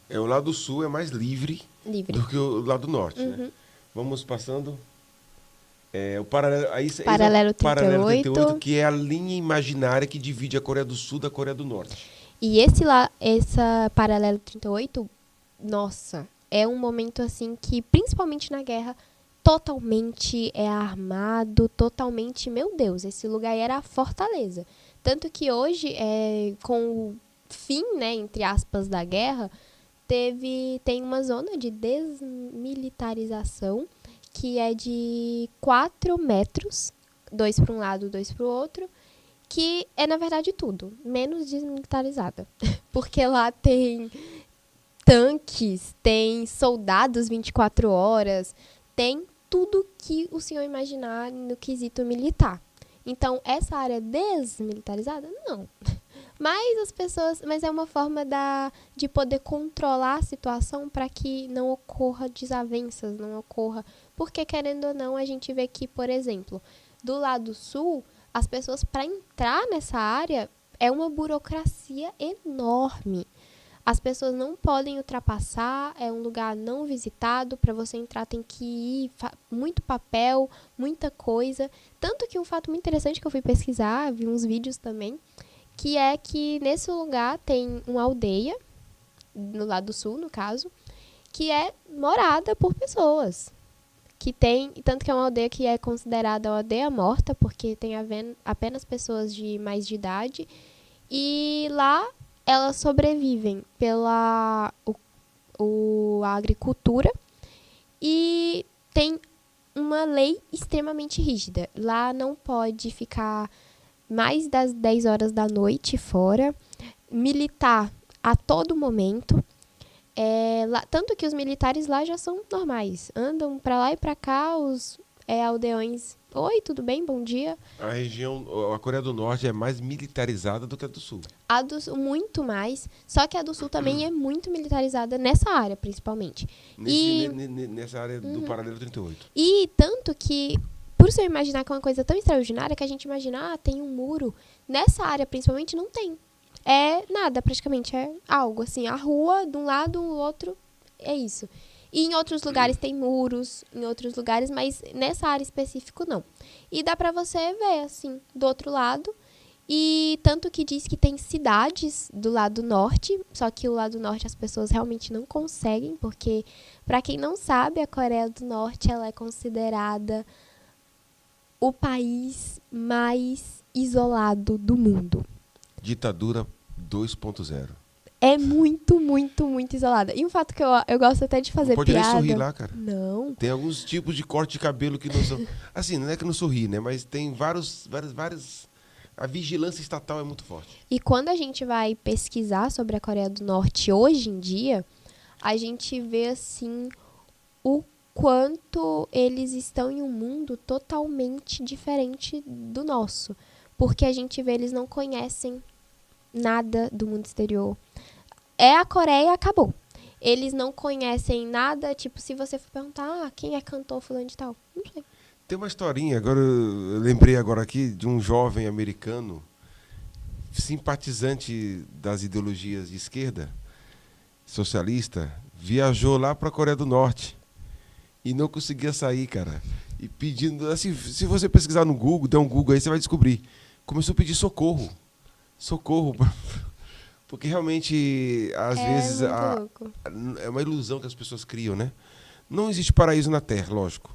O lado sul é mais livre do que o lado norte, né? Vamos passando. O paralelo 38, que é a linha imaginária que divide a Coreia do Sul da Coreia do Norte. E essa paralelo 38, nossa, é um momento assim que, principalmente na guerra, totalmente armado, totalmente, meu Deus, esse lugar era a fortaleza. Tanto que hoje, com o fim, né, entre aspas, da guerra, tem uma zona de desmilitarização que é de 4 metros, 2 para um lado, 2 para o outro, que é, na verdade, tudo, menos desmilitarizada. Porque lá tem tanques, tem soldados 24 horas, tem tudo que o senhor imaginar no quesito militar. Então, essa área desmilitarizada, não. Mas é uma forma de poder controlar a situação para que não ocorra desavenças, não ocorra... Porque, querendo ou não, a gente vê que, por exemplo, do lado sul, as pessoas, para entrar nessa área, é uma burocracia enorme. As pessoas não podem ultrapassar, é um lugar não visitado, para você entrar tem que ir, muito papel, muita coisa. Tanto que um fato muito interessante que eu fui pesquisar, vi uns vídeos também, que é que nesse lugar tem uma aldeia, no lado sul, no caso, que é morada por pessoas. Que tem, tanto que é uma aldeia que é considerada uma aldeia morta, porque tem apenas pessoas de mais de idade. E lá elas sobrevivem pela a agricultura e tem uma lei extremamente rígida. Lá não pode ficar mais das 10 horas da noite fora, militar a todo momento. Lá, tanto que os militares lá já são normais, andam pra lá e pra cá, os aldeões, oi, tudo bem, bom dia. A Coreia do Norte é mais militarizada do que a do Sul. A do Sul, muito mais, só que a do Sul também é muito militarizada nessa área, principalmente. Nessa área do Paralelo 38. E tanto que, por você imaginar que é uma coisa tão extraordinária, que a gente imagina, tem um muro, nessa área principalmente não tem. É nada, praticamente, é algo assim, a rua, de um lado, o outro, é isso. E em outros lugares tem muros, em outros lugares, mas nessa área específica não. E dá pra você ver, assim, do outro lado. E tanto que diz que tem cidades do lado norte, só que o lado norte as pessoas realmente não conseguem, porque, pra quem não sabe, a Coreia do Norte, ela é considerada o país mais isolado do mundo. Ditadura 2.0. É muito, muito, muito isolada. E um fato que eu gosto até de fazer piada... Não pode piada. nem sorrir lá, cara. Não. Tem alguns tipos de corte de cabelo que não são... Assim, não é que não sorri, né? Mas tem vários... A vigilância estatal é muito forte. E quando a gente vai pesquisar sobre a Coreia do Norte hoje em dia, a gente vê, assim, o quanto eles estão em um mundo totalmente diferente do nosso. Porque a gente vê, eles não conhecem nada do mundo exterior. É a Coreia, acabou. Eles não conhecem nada, tipo, se você for perguntar, quem é cantor fulano de tal? Não sei. Tem uma historinha, agora eu lembrei agora aqui de um jovem americano, simpatizante das ideologias de esquerda, socialista, viajou lá para a Coreia do Norte e não conseguia sair, cara. E pedindo, assim, se você pesquisar no Google, der um Google aí, você vai descobrir. Começou a pedir socorro. Socorro. Porque realmente, às vezes, é uma ilusão que as pessoas criam, né? Não existe paraíso na Terra, lógico.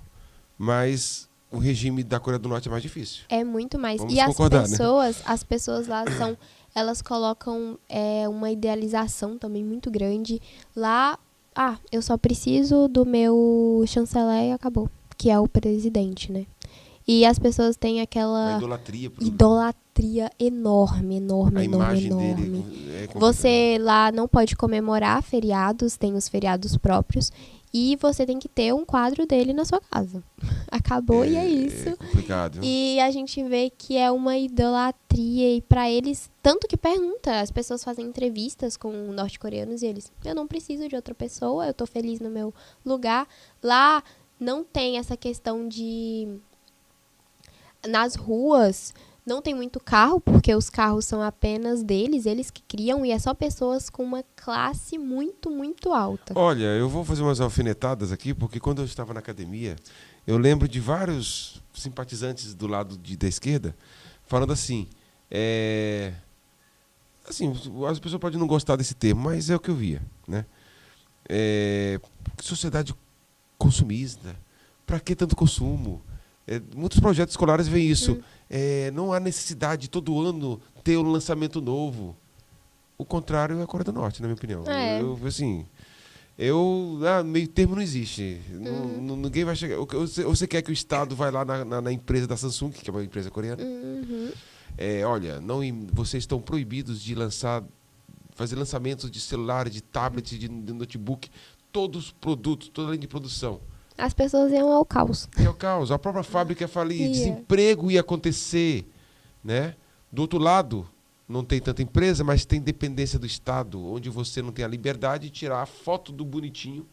Mas o regime da Coreia do Norte é mais difícil. É muito mais. Vamos e concordar, as pessoas lá são... Elas colocam uma idealização também muito grande. Lá, eu só preciso do meu chanceler e acabou. Que é o presidente, né? E as pessoas têm aquela idolatria enorme, enorme, a enorme, imagem enorme. Dele Você lá não pode comemorar feriados, tem os feriados próprios, e você tem que ter um quadro dele na sua casa. Acabou e é isso. É complicado. E a gente vê que é uma idolatria, e pra eles, tanto que pergunta, as pessoas fazem entrevistas com norte-coreanos e eles, eu não preciso de outra pessoa, eu tô feliz no meu lugar. Lá não tem essa questão de... Nas ruas não tem muito carro, porque os carros são apenas deles, eles que criam, e é só pessoas com uma classe muito, muito alta. Olha, eu vou fazer umas alfinetadas aqui, porque quando eu estava na academia, eu lembro de vários simpatizantes do lado da esquerda falando assim, assim, as pessoas podem não gostar desse termo, mas é o que eu via, né? Sociedade consumista, para que tanto consumo? Muitos projetos escolares veem isso. Não há necessidade de todo ano ter um lançamento novo. O contrário é a Coreia do Norte, na minha opinião. Meio termo não existe. Ninguém vai chegar. Você quer que o Estado vai lá na empresa da Samsung, que é uma empresa coreana? Olha, vocês estão proibidos de fazer lançamentos de celular, de tablet, de notebook, todos os produtos, toda a linha de produção. As pessoas iam ao caos. É o caos. A própria fábrica ia falir, desemprego ia acontecer, né? Do outro lado, não tem tanta empresa, mas tem dependência do Estado, onde você não tem a liberdade de tirar a foto do bonitinho.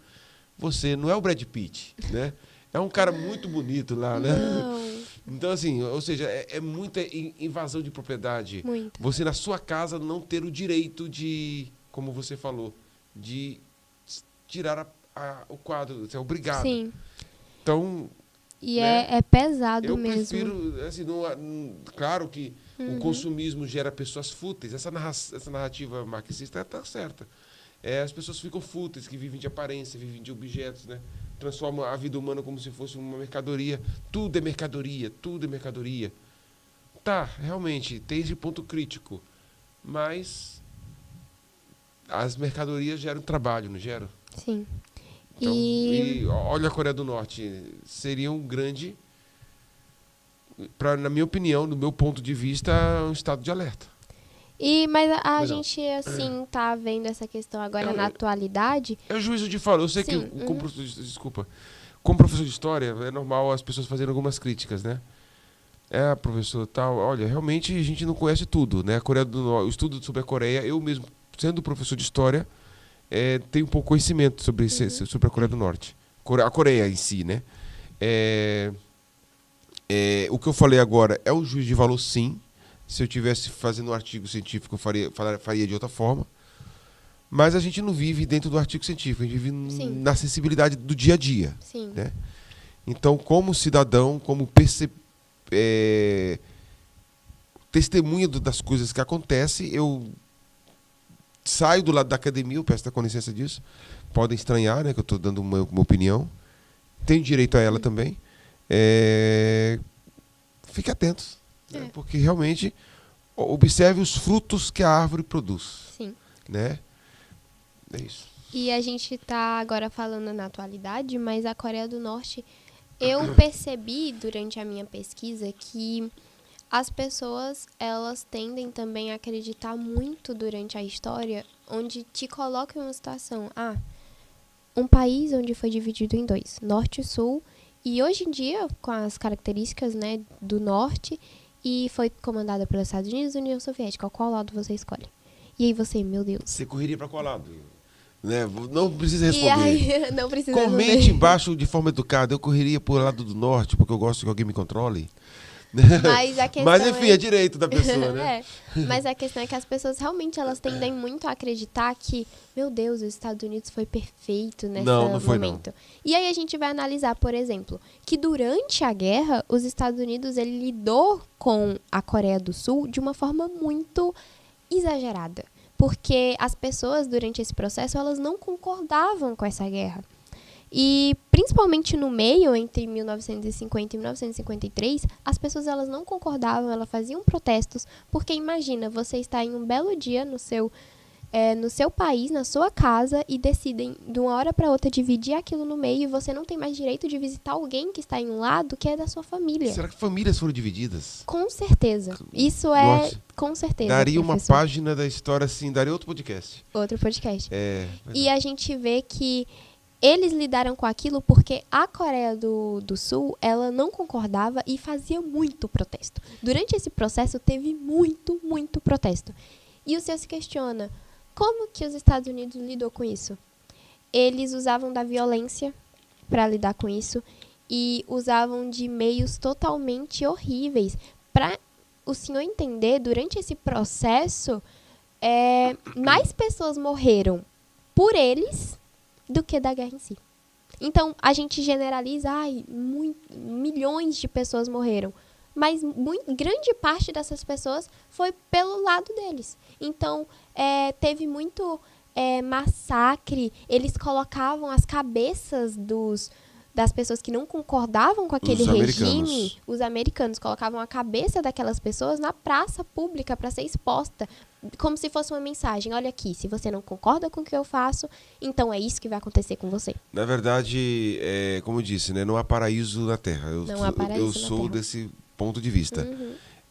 Você não é o Brad Pitt, né? É um cara muito bonito lá, né? Não. Então, assim, ou seja, é muita invasão de propriedade. Muito. Você, na sua casa, não ter o direito de como você falou, de tirar o quadro, você é obrigado. Sim. Então, E né, é pesado eu mesmo. prefiro, assim, claro que o consumismo gera pessoas fúteis, essa narrativa marxista está certa. As pessoas ficam fúteis, que vivem de aparência, vivem de objetos, né? Transformam a vida humana como se fosse uma mercadoria. Tudo é mercadoria, tudo é mercadoria. Tá, realmente, tem esse ponto crítico. Mas as mercadorias geram trabalho, não geram? Sim. Então, e olha a Coreia do Norte, seria um grande, na minha opinião, do meu ponto de vista, um estado de alerta. Mas a gente, assim, tá vendo essa questão agora na atualidade. É o juízo de fala. Eu sei Sim, que, como professor de história, é normal as pessoas fazerem algumas críticas, né? Professor, tal, olha, realmente a gente não conhece tudo, né? A Coreia do Norte, o estudo sobre a Coreia, eu mesmo, sendo professor de história, tenho um pouco conhecimento sobre a Coreia do Norte. A Coreia em si, né? O que eu falei agora é um juízo de valor, sim. Se eu estivesse fazendo um artigo científico, eu faria de outra forma. Mas a gente não vive dentro do artigo científico, a gente vive na acessibilidade do dia a dia. Sim. Né? Então, como cidadão, como testemunha das coisas que acontecem, eu saio do lado da academia, eu peço com licença disso. Podem estranhar, né, que eu estou dando uma opinião. Tenho direito a ela também. Fique atentos. Né? Porque realmente observe os frutos que a árvore produz. Sim. Né? É isso. E a gente está agora falando na atualidade, mas a Coreia do Norte, eu percebi durante a minha pesquisa que as pessoas, elas tendem também a acreditar muito durante a história, onde te colocam em uma situação, um país onde foi dividido em dois, norte e sul, e hoje em dia, com as características, né, do norte, e foi comandada pelos Estados Unidos e União Soviética. Qual lado você escolhe? E aí você, meu Deus. Você correria para qual lado? Né? Não precisa responder. Não precisa Comente responder. embaixo de forma educada. Eu correria por lado do norte, porque eu gosto que alguém me controle. Mas a questão Mas enfim, é direito da pessoa, né? Mas a questão é que as pessoas realmente elas tendem muito a acreditar que, meu Deus, os Estados Unidos foi perfeito nesse momento. E aí a gente vai analisar, por exemplo, que durante a guerra, os Estados Unidos ele lidou com a Coreia do Sul de uma forma muito exagerada. Porque as pessoas, durante esse processo, elas não concordavam com essa guerra. E, principalmente no meio, entre 1950 e 1953, as pessoas elas não concordavam, elas faziam protestos, porque imagina, você está em um belo dia no seu país, na sua casa, e decidem, de uma hora para outra, dividir aquilo no meio, e você não tem mais direito de visitar alguém que está em um lado, que é da sua família. Será que famílias foram divididas? Com certeza. Isso com certeza. Daria professor. uma página da história, assim, daria outro podcast. Outro podcast. E a gente vê que eles lidaram com aquilo porque a Coreia do Sul, ela não concordava e fazia muito protesto. Durante esse processo, teve muito, muito protesto. E o senhor se questiona, como que os Estados Unidos lidou com isso? Eles usavam da violência para lidar com isso e usavam de meios totalmente horríveis. Para o senhor entender, durante esse processo, mais pessoas morreram por eles do que da guerra em si. Então, a gente generaliza, milhões de pessoas morreram. Mas grande parte dessas pessoas foi pelo lado deles. Então, teve muito massacre. Eles colocavam as cabeças das pessoas que não concordavam com aquele regime. Os americanos colocavam a cabeça daquelas pessoas na praça pública para ser exposta. Como se fosse uma mensagem. Olha aqui, se você não concorda com o que eu faço, então é isso que vai acontecer com você. Na verdade, como eu disse, né, não há paraíso na Terra. Eu sou desse ponto de vista.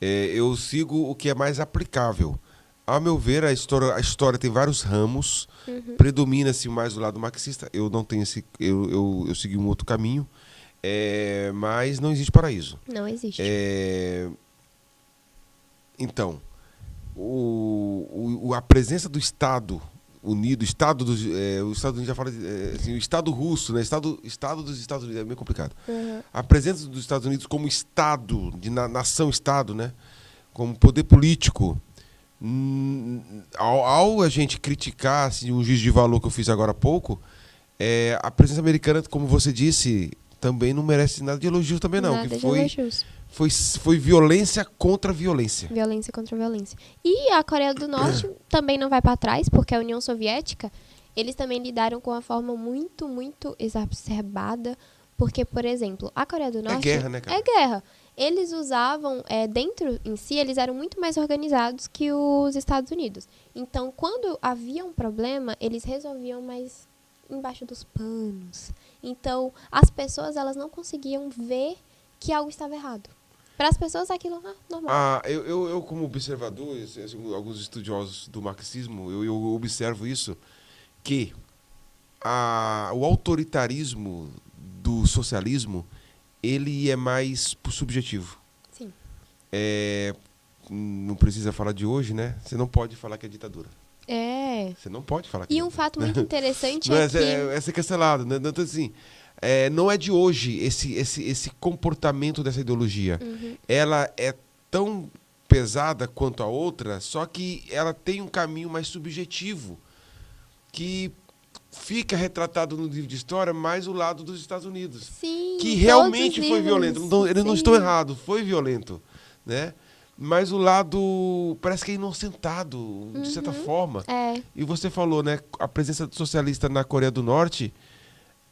Eu sigo o que é mais aplicável. Ao meu ver, a história tem vários ramos. Predomina-se mais do lado marxista. Eu não tenho eu segui um outro caminho. Mas não existe paraíso. Não existe. Então, a presença do Estado Unido, os Estados Unidos já fala assim, o Estado russo, né? Estado dos Estados Unidos, é meio complicado. A presença dos Estados Unidos como Estado, nação-Estado, né? Como poder político, Ao a gente criticar assim, um juízo de valor que eu fiz agora há pouco, a presença americana, como você disse, também não merece nada de elogio também não. Nada Que de elogios. foi violência contra violência. Violência contra violência. E a Coreia do Norte também não vai para trás, porque a União Soviética, eles também lidaram com uma forma muito, muito exacerbada. Porque, por exemplo, a Coreia do Norte... guerra, né, cara? É guerra. Eles usavam, dentro em si, eles eram muito mais organizados que os Estados Unidos. Então, quando havia um problema, eles resolviam mais embaixo dos panos. Então, as pessoas, elas não conseguiam ver que algo estava errado. Para as pessoas, aquilo normal. Eu como observador, alguns estudiosos do marxismo, eu observo isso, que o autoritarismo do socialismo, ele é mais subjetivo. Sim. Não precisa falar de hoje, né? Você não pode falar que é ditadura. Você não pode falar que E um fato muito interessante não é que... é ser cancelado, né? Então, assim, não é de hoje esse comportamento dessa ideologia. Ela é tão pesada quanto a outra, só que ela tem um caminho mais subjetivo, que fica retratado no livro de história mais o lado dos Estados Unidos. Sim, que realmente foi livros. violento. Eles não Sim. estão errados, foi violento, né? Mas o lado parece que é inocentado, de certa forma. E você falou, né? A presença do socialista na Coreia do Norte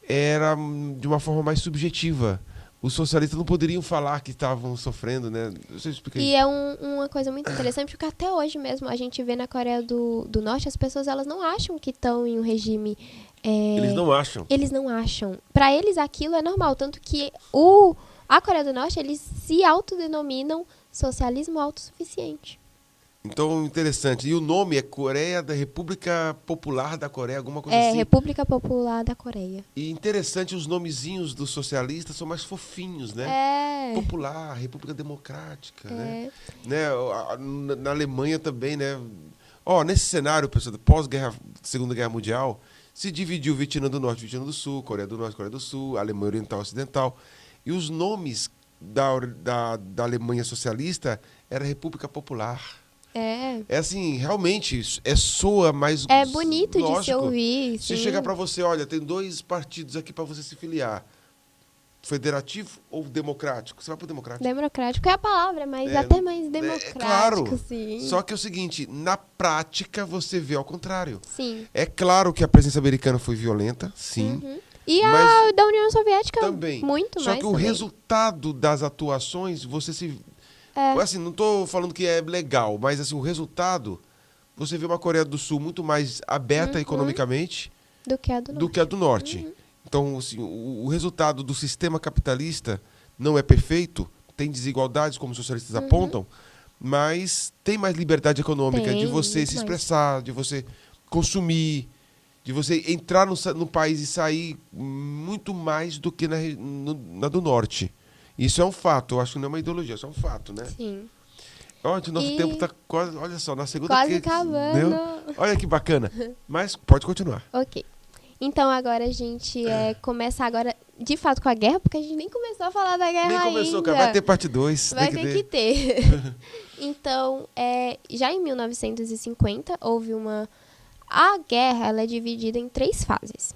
era de uma forma mais subjetiva. Os socialistas não poderiam falar que estavam sofrendo, né? Você explica aí. E é uma coisa muito interessante, porque até hoje mesmo a gente vê na Coreia do Norte, as pessoas elas não acham que estão em um regime... Eles não acham. Eles não acham. Para eles aquilo é normal, tanto que a Coreia do Norte, eles se autodenominam socialismo autossuficiente. Então, interessante. E o nome é Coreia da República Popular da Coreia, alguma coisa assim? República Popular da Coreia. E interessante, os nomezinhos dos socialistas são mais fofinhos, né? Popular, República Democrática, né? Na Alemanha também, né? Nesse cenário, pessoal, pós-guerra, Segunda Guerra Mundial, se dividiu Vietnã do Norte, Vietnã do Sul, Coreia do Norte, Coreia do Sul, Alemanha Oriental, Ocidental. E os nomes da Alemanha socialista era República Popular. Assim, realmente, soa mais... É bonito lógico. de se ouvir. Se chegar para você, olha, tem 2 partidos aqui para você se filiar. Federativo ou democrático? Você vai pro democrático. Democrático é a palavra, mas até mais democrático, claro. Sim. Só que é o seguinte, na prática você vê ao contrário. Sim. É claro que a presença americana foi violenta, sim. E a da União Soviética também. Muito Só mais. Só que o resultado das atuações, você se... Assim, não estou falando que é legal, mas assim, o resultado, você vê uma Coreia do Sul muito mais aberta economicamente do que a do Norte. Então, assim, o resultado do sistema capitalista não é perfeito, tem desigualdades, como os socialistas apontam, mas tem mais liberdade econômica de você se expressar, de você consumir, de você entrar no país e sair muito mais do que na do Norte. Isso é um fato, eu acho que não é uma ideologia, isso é um fato, né? Sim. Olha, o nosso tempo está quase, olha só, na segunda... Quase acabando. Olha que bacana. Mas pode continuar. Ok. Então agora a gente começa agora, de fato, com a guerra, porque a gente nem começou a falar da guerra ainda. Nem começou, cara. Vai ter parte 2. Vai ter que ter. Então, já em 1950, houve A guerra, ela é dividida em 3 fases.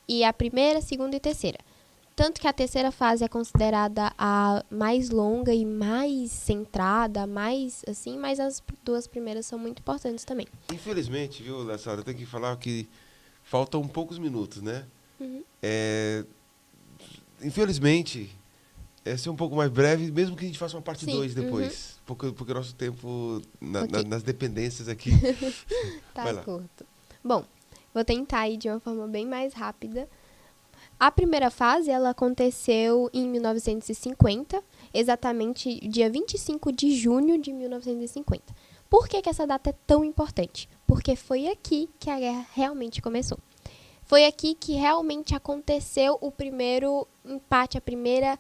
E a primeira, segunda e terceira. Tanto que a terceira fase é considerada a mais longa e mais centrada, mais assim, mas as 2 primeiras são muito importantes também. Infelizmente, viu, Lassara, eu tenho que falar que faltam poucos minutos, né? Infelizmente, ser um pouco mais breve, mesmo que a gente faça uma parte 2 depois. Porque o nosso tempo nas dependências aqui... Tá curto. Bom, vou tentar ir de uma forma bem mais rápida. A primeira fase, ela aconteceu em 1950, exatamente dia 25 de junho de 1950. Por que essa data é tão importante? Porque foi aqui que a guerra realmente começou. Foi aqui que realmente aconteceu o primeiro empate, a primeira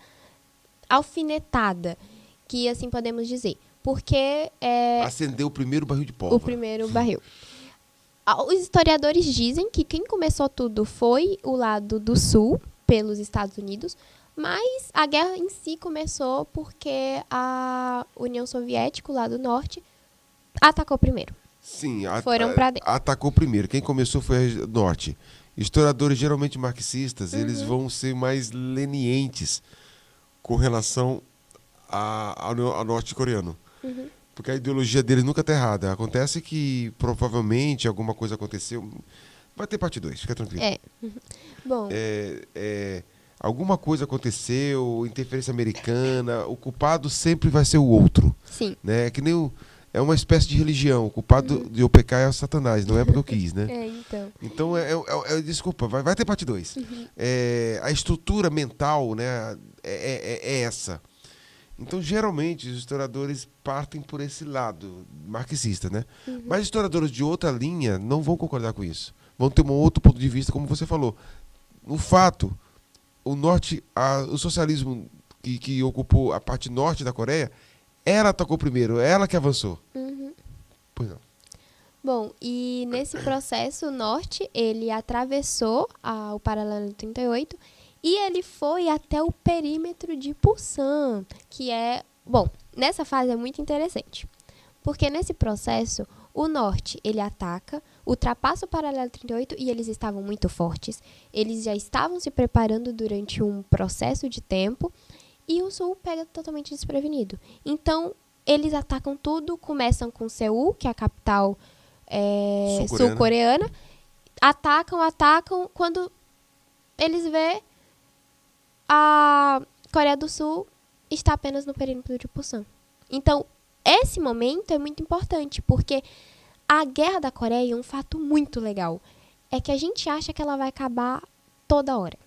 alfinetada, que assim podemos dizer. Porque... acendeu o primeiro barril de pólvora. O primeiro barril. Os historiadores dizem que quem começou tudo foi o lado do Sul, pelos Estados Unidos, mas a guerra em si começou porque a União Soviética, o lado Norte, atacou primeiro. Sim, Foram pra dentro. atacou primeiro. Quem começou foi a Norte. Historiadores geralmente marxistas, eles vão ser mais lenientes com relação ao norte-coreano. Porque a ideologia deles nunca está errada. Acontece que provavelmente alguma coisa aconteceu. Vai ter parte 2, fica tranquilo. Bom, Alguma coisa aconteceu, interferência americana, o culpado sempre vai ser o outro. sim. Né? É que nem é uma espécie de religião. O culpado de eu pecar é o Satanás, não é porque eu quis, né? Então. Então, desculpa, vai ter parte 2. A estrutura mental, né, é essa. Então, geralmente, os historiadores partem por esse lado marxista, né? Mas historiadores de outra linha não vão concordar com isso. Vão ter um outro ponto de vista, como você falou. No fato, o socialismo que ocupou a parte norte da Coreia, ela atacou primeiro, ela que avançou. Pois não. Bom, e nesse processo, o norte, ele atravessou o paralelo 38 e ele foi até o perímetro de Pusan, que é... Bom, nessa fase é muito interessante, porque nesse processo, o norte, ele ataca, ultrapassa o paralelo 38 e eles estavam muito fortes. Eles já estavam se preparando durante um processo de tempo e o sul pega totalmente desprevenido. Então, eles atacam tudo, começam com Seul, que é a capital sul-coreana. Atacam. Quando eles vê, a Coreia do Sul está apenas no perímetro de Pusan. Então, esse momento é muito importante, porque a Guerra da Coreia é um fato muito legal. É que a gente acha que ela vai acabar toda hora.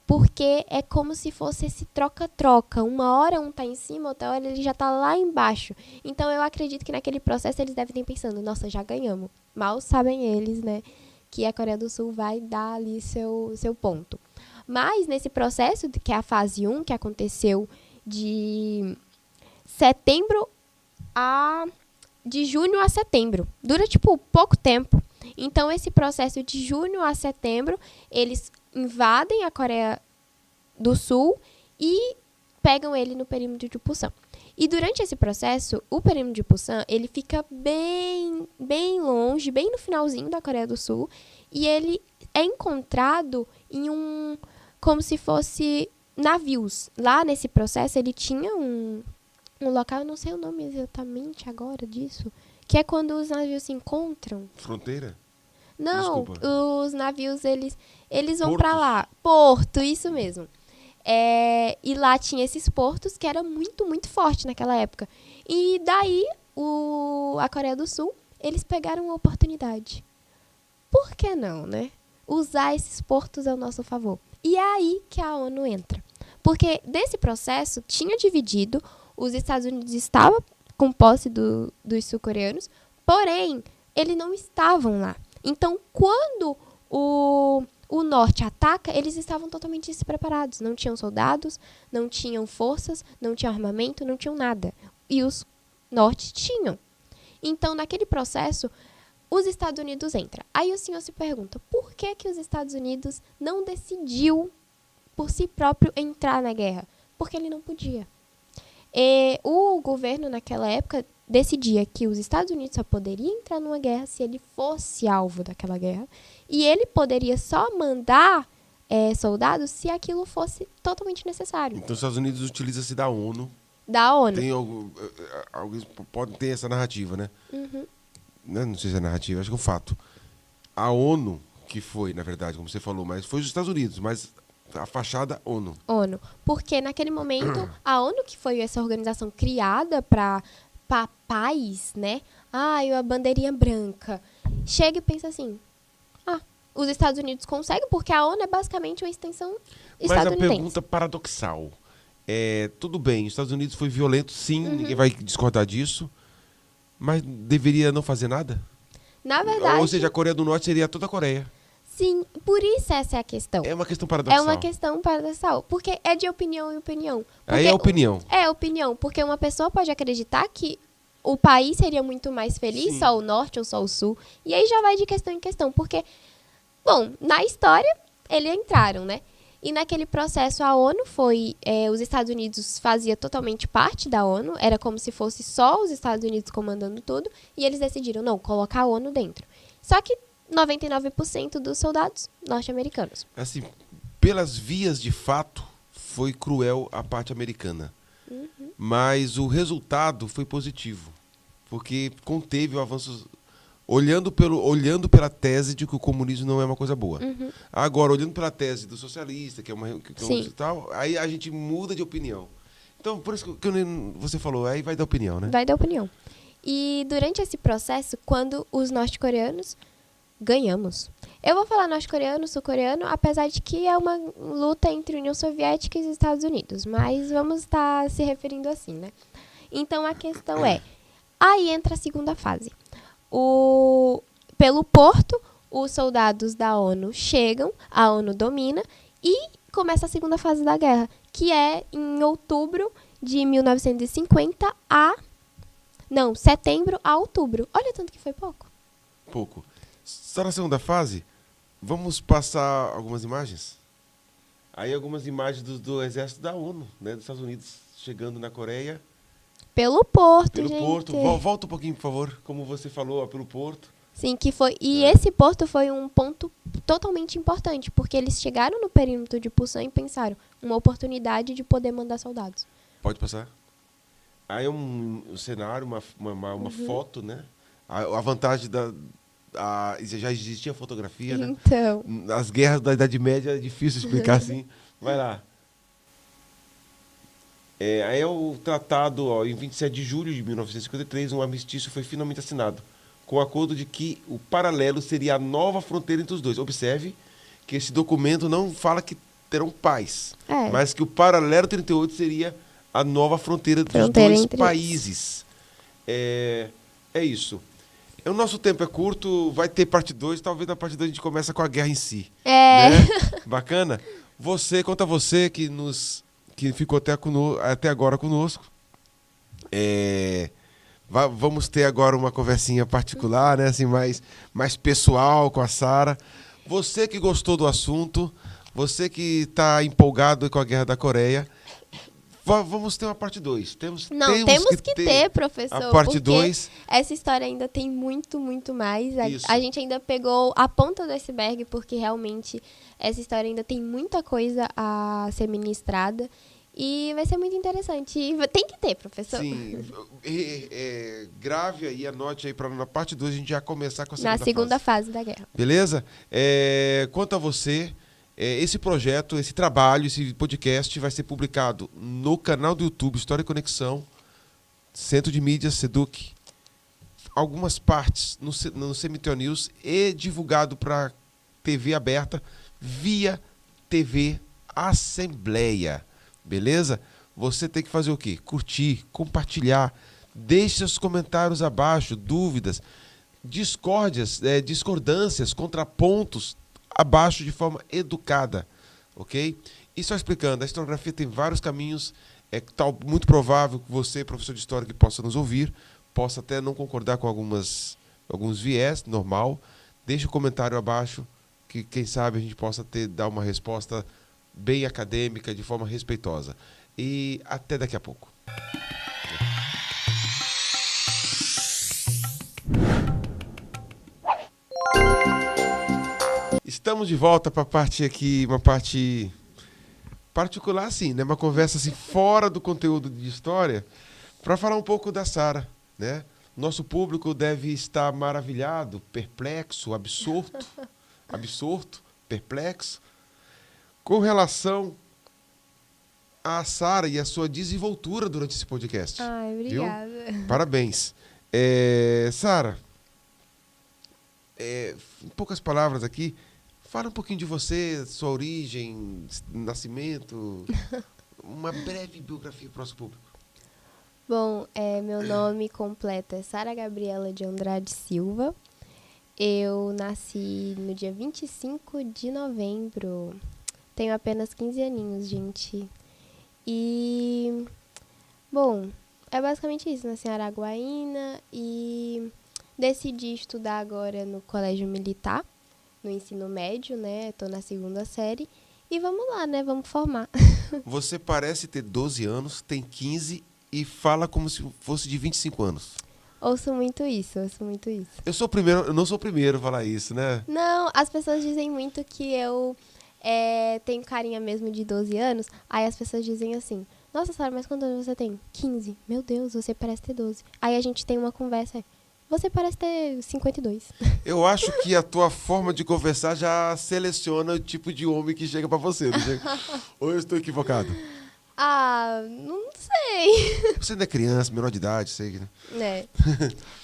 Porque é como se fosse esse troca-troca. Uma hora um tá em cima, outra hora ele já tá lá embaixo. Então eu acredito que naquele processo eles devem estar pensando, nossa, já ganhamos. Mal sabem eles, né, que a Coreia do Sul vai dar ali seu ponto. Mas nesse processo, que é a fase 1, que aconteceu de junho a setembro. Dura, pouco tempo. Então, esse processo de junho a setembro, eles invadem a Coreia do Sul e pegam ele no perímetro de Pusan. E durante esse processo, o perímetro de Pusan, ele fica bem, bem longe, bem no finalzinho da Coreia do Sul, e ele é encontrado em como se fosse navios. Lá nesse processo, ele tinha um local, eu não sei o nome exatamente agora disso, que é quando os navios se encontram. Fronteira? Não, Desculpa. os navios, eles vão Portos? pra lá. Porto, isso mesmo. E lá tinha esses portos que era muito, muito forte naquela época. E daí, a Coreia do Sul, eles pegaram a oportunidade. Por que não, né? Usar esses portos ao nosso favor. E é aí que a ONU entra. Porque desse processo, tinha dividido, os Estados Unidos estavam com posse dos sul-coreanos, porém, eles não estavam lá. Então, quando o norte ataca, eles estavam totalmente despreparados. Não tinham soldados, não tinham forças, não tinham armamento, não tinham nada. E os norte tinham. Então, naquele processo, os Estados Unidos entram. Aí o senhor se pergunta, por que os Estados Unidos não decidiu por si próprio entrar na guerra? Porque ele não podia. O governo, naquela época, decidia que os Estados Unidos só poderia entrar numa guerra se ele fosse alvo daquela guerra. E ele poderia só mandar soldados se aquilo fosse totalmente necessário. Então, os Estados Unidos utiliza-se da ONU. Da ONU. Tem alguns podem ter essa narrativa, né? Não sei se é narrativa, acho que é um fato. A ONU, que foi, na verdade, como você falou, mas foi os Estados Unidos, mas a fachada ONU. ONU. Porque naquele momento, a ONU, que foi essa organização criada para paz, né? A bandeirinha branca. Chega e pensa assim, os Estados Unidos conseguem, porque a ONU é basicamente uma extensão estadunidense. Mas a pergunta paradoxal tudo bem, os Estados Unidos foi violento, sim, ninguém vai discordar disso, mas deveria não fazer nada? Na verdade... Ou seja, a Coreia do Norte seria toda a Coreia. Sim, por isso essa é a questão. É uma questão paradoxal. É uma questão paradoxal, porque é de opinião em opinião. Porque Aí é opinião. É opinião, porque uma pessoa pode acreditar que o país seria muito mais feliz, Sim. só o norte ou só o sul, e aí já vai de questão em questão, porque, bom, na história, eles entraram, né? E naquele processo a ONU os Estados Unidos fazia totalmente parte da ONU, era como se fosse só os Estados Unidos comandando tudo, e eles decidiram, não, colocar a ONU dentro. Só que 99% dos soldados norte-americanos. Assim, pelas vias de fato, foi cruel a parte americana. Mas o resultado foi positivo, porque conteve o avanço, olhando pela tese de que o comunismo não é uma coisa boa. Agora, olhando pela tese do socialista, que é uma tal, aí a gente muda de opinião. Então, por isso que você falou, aí vai dar opinião, né? Vai dar opinião. E durante esse processo, quando os norte-coreanos ganhamos. Eu vou falar norte-coreano, sul-coreano, apesar de que é uma luta entre União Soviética e Estados Unidos, mas vamos estar se referindo assim, né? Então a questão é, aí entra a segunda fase. Pelo porto, os soldados da ONU chegam, a ONU domina e começa a segunda fase da guerra, que é em outubro de 1950 setembro a outubro. Olha tanto que foi pouco. Pouco. Só na segunda fase, vamos passar algumas imagens? Aí algumas imagens do exército da ONU, né, dos Estados Unidos, chegando na Coreia. Pelo porto, Pelo gente. porto. Volta um pouquinho, por favor, como você falou, ó, pelo porto. Sim, que foi. E esse porto foi um ponto totalmente importante, porque eles chegaram no perímetro de Pusan e pensaram, uma oportunidade de poder mandar soldados. Pode passar. Aí um cenário, uma foto, né? A vantagem já existia fotografia, né? Então. As guerras da Idade Média é difícil explicar assim. Vai lá. Aí é o tratado, ó, em 27 de julho de 1953, um armistício foi finalmente assinado, com o acordo de que o paralelo seria a nova fronteira entre os dois. Observe que esse documento não fala que terão paz, mas que o paralelo 38 seria a nova fronteira dos dois países. É isso. O nosso tempo é curto, vai ter parte 2, talvez na parte 2 a gente começa com a guerra em si. Né? Bacana? Conta você que ficou até agora conosco. Vamos ter agora uma conversinha particular, né? Assim, mais pessoal com a Sara. Você que gostou do assunto, você que está empolgado com a Guerra da Coreia, vamos ter uma parte 2. Temos que ter, professor. A parte 2. Essa história ainda tem muito, muito mais. A gente ainda pegou a ponta do iceberg, porque realmente essa história ainda tem muita coisa a ser ministrada. E vai ser muito interessante. E tem que ter, professor. Sim. Grave aí, anote aí para na parte 2 a gente já começar com a segunda fase da guerra. Beleza? Quanto a você, esse projeto, esse trabalho, esse podcast vai ser publicado no canal do YouTube História e Conexão, Centro de Mídias, SEDUC, algumas partes no Cemitério News e divulgado para TV aberta via TV Assembleia. Beleza? Você tem que fazer o quê? Curtir, compartilhar, deixe seus comentários abaixo, dúvidas, discordâncias, contrapontos abaixo de forma educada, ok? E só explicando, a historiografia tem vários caminhos, muito provável que você, professor de história que possa nos ouvir, possa até não concordar com alguns viés, normal, deixe o comentário abaixo, que quem sabe a gente possa dar uma resposta bem acadêmica, de forma respeitosa. E até daqui a pouco. Estamos de volta para a parte aqui, uma parte particular, assim, né? Uma conversa assim, fora do conteúdo de história, para falar um pouco da Sara, né? Nosso público deve estar maravilhado, perplexo, absorto, perplexo, com relação a Sara e a sua desenvoltura durante esse podcast. Ai, obrigada. Viu? Parabéns. Sara, em poucas palavras aqui, fala um pouquinho de você, sua origem, nascimento, uma breve biografia para o nosso público. Bom, meu nome completo é Sara Gabriela de Andrade Silva. Eu nasci no dia 25 de novembro. Tenho apenas 15 aninhos, gente. E, bom, é basicamente isso. Nasci em Araguaína e decidi estudar agora no colégio militar, no ensino médio, né? Estou na 2ª série. E vamos lá, né? Vamos formar. Você parece ter 12 anos, tem 15 e fala como se fosse de 25 anos. Ouço muito isso, ouço muito isso. Eu não sou o primeiro a falar isso, né? Não, as pessoas dizem muito que eu tenho carinha mesmo de 12 anos. Aí as pessoas dizem assim, nossa, Sara, mas quantos anos você tem? 15. Meu Deus, você parece ter 12. Aí a gente tem uma conversa, você parece ter 52. Eu acho que a tua forma de conversar já seleciona o tipo de homem que chega pra você, não chega? Ou eu estou equivocado? Ah, não sei. Você não é criança, menor de idade, sei, né? É.